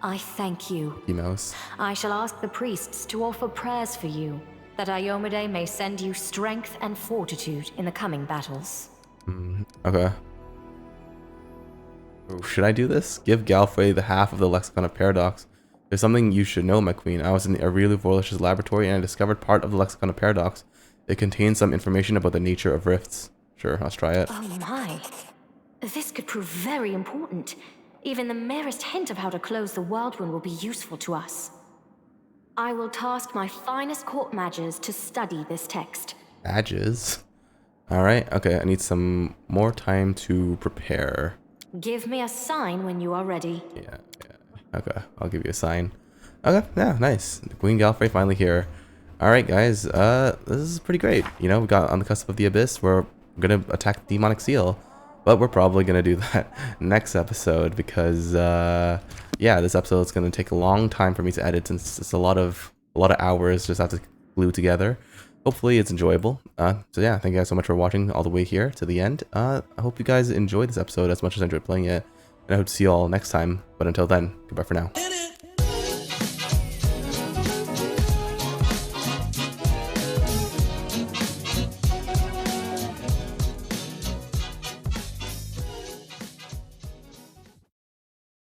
I thank you. Mouse. I shall ask the priests to offer prayers for you, that Iomade may send you strength and fortitude in the coming battles. Okay. Oh, should I do this? Give Galfrey the half of the Lexicon of Paradox. There's something you should know, my queen. I was in the Ria Vorlesh's laboratory and I discovered part of the Lexicon of Paradox. It contains some information about the nature of rifts. Sure, let's try it. Oh my. This could prove very important. Even the merest hint of how to close the Whirlwind will be useful to us. I will task my finest court mages to study this text. Badges? Alright, okay, I need some more time to prepare. Give me a sign when you are ready. Yeah. Okay, I'll give you a sign. Okay, yeah, nice. The Queen Galfrey finally here. Alright, guys, this is pretty great. You know, we got on the cusp of the abyss. We're gonna attack the demonic seal. But we're probably gonna do that next episode because, yeah, this episode is gonna take a long time for me to edit since it's a lot of hours just have to glue together. Hopefully it's enjoyable. So yeah, thank you guys so much for watching all the way here to the end. I hope you guys enjoyed this episode as much as I enjoyed playing it. And I hope to see you all next time. But until then, goodbye for now.